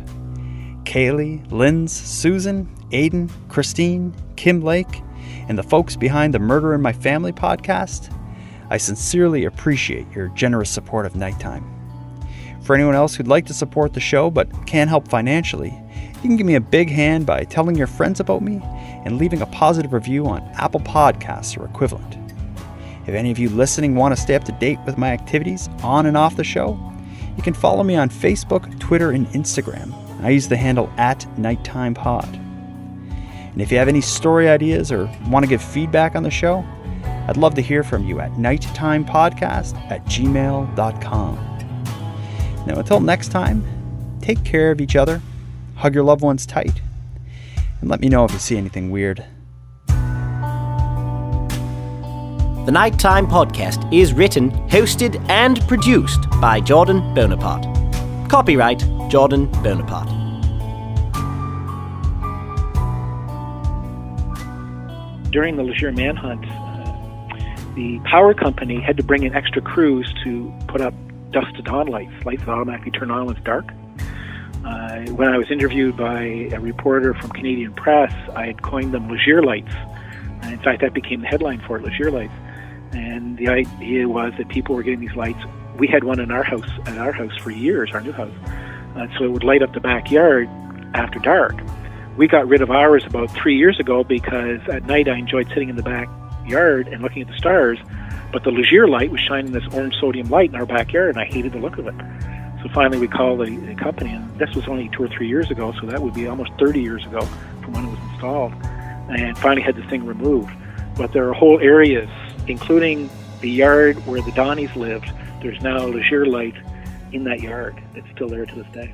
Kaylee, Linz, Susan, Aiden, Christine, Kim Lake, and the folks behind the Murder in My Family podcast. I sincerely appreciate your generous support of Nighttime. For anyone else who'd like to support the show but can't help financially, you can give me a big hand by telling your friends about me and leaving a positive review on Apple Podcasts or equivalent. If any of you listening want to stay up to date with my activities on and off the show, you can follow me on Facebook, Twitter, and Instagram. I use the handle @NighttimePod. And if you have any story ideas or want to give feedback on the show, I'd love to hear from you at nighttimepodcast@gmail.com. Now, until next time, take care of each other, hug your loved ones tight, and let me know if you see anything weird. The Nighttime Podcast is written, hosted, and produced by Jordan Bonaparte. Copyright Jordan Bonaparte. During the Legere manhunt, the power company had to bring in extra crews to put up dusk to dawn lights that automatically turn on when it's dark. When I was interviewed by a reporter from Canadian Press, I had coined them Legere lights. In fact, that became the headline for it, Legere lights. And the idea was that people were getting these lights. We had one at our house for years, our new house. So it would light up the backyard after dark. We got rid of ours about 3 years ago because at night I enjoyed sitting in the backyard and looking at the stars, but the Legere light was shining this orange sodium light in our backyard, and I hated the look of it. So finally we called the company, and this was only 2 or 3 years ago, so that would be almost 30 years ago from when it was installed, and finally had this thing removed. But there are whole areas, including the yard where the Donnies lived. There's now a Legere light in that yard. It's still there to this day.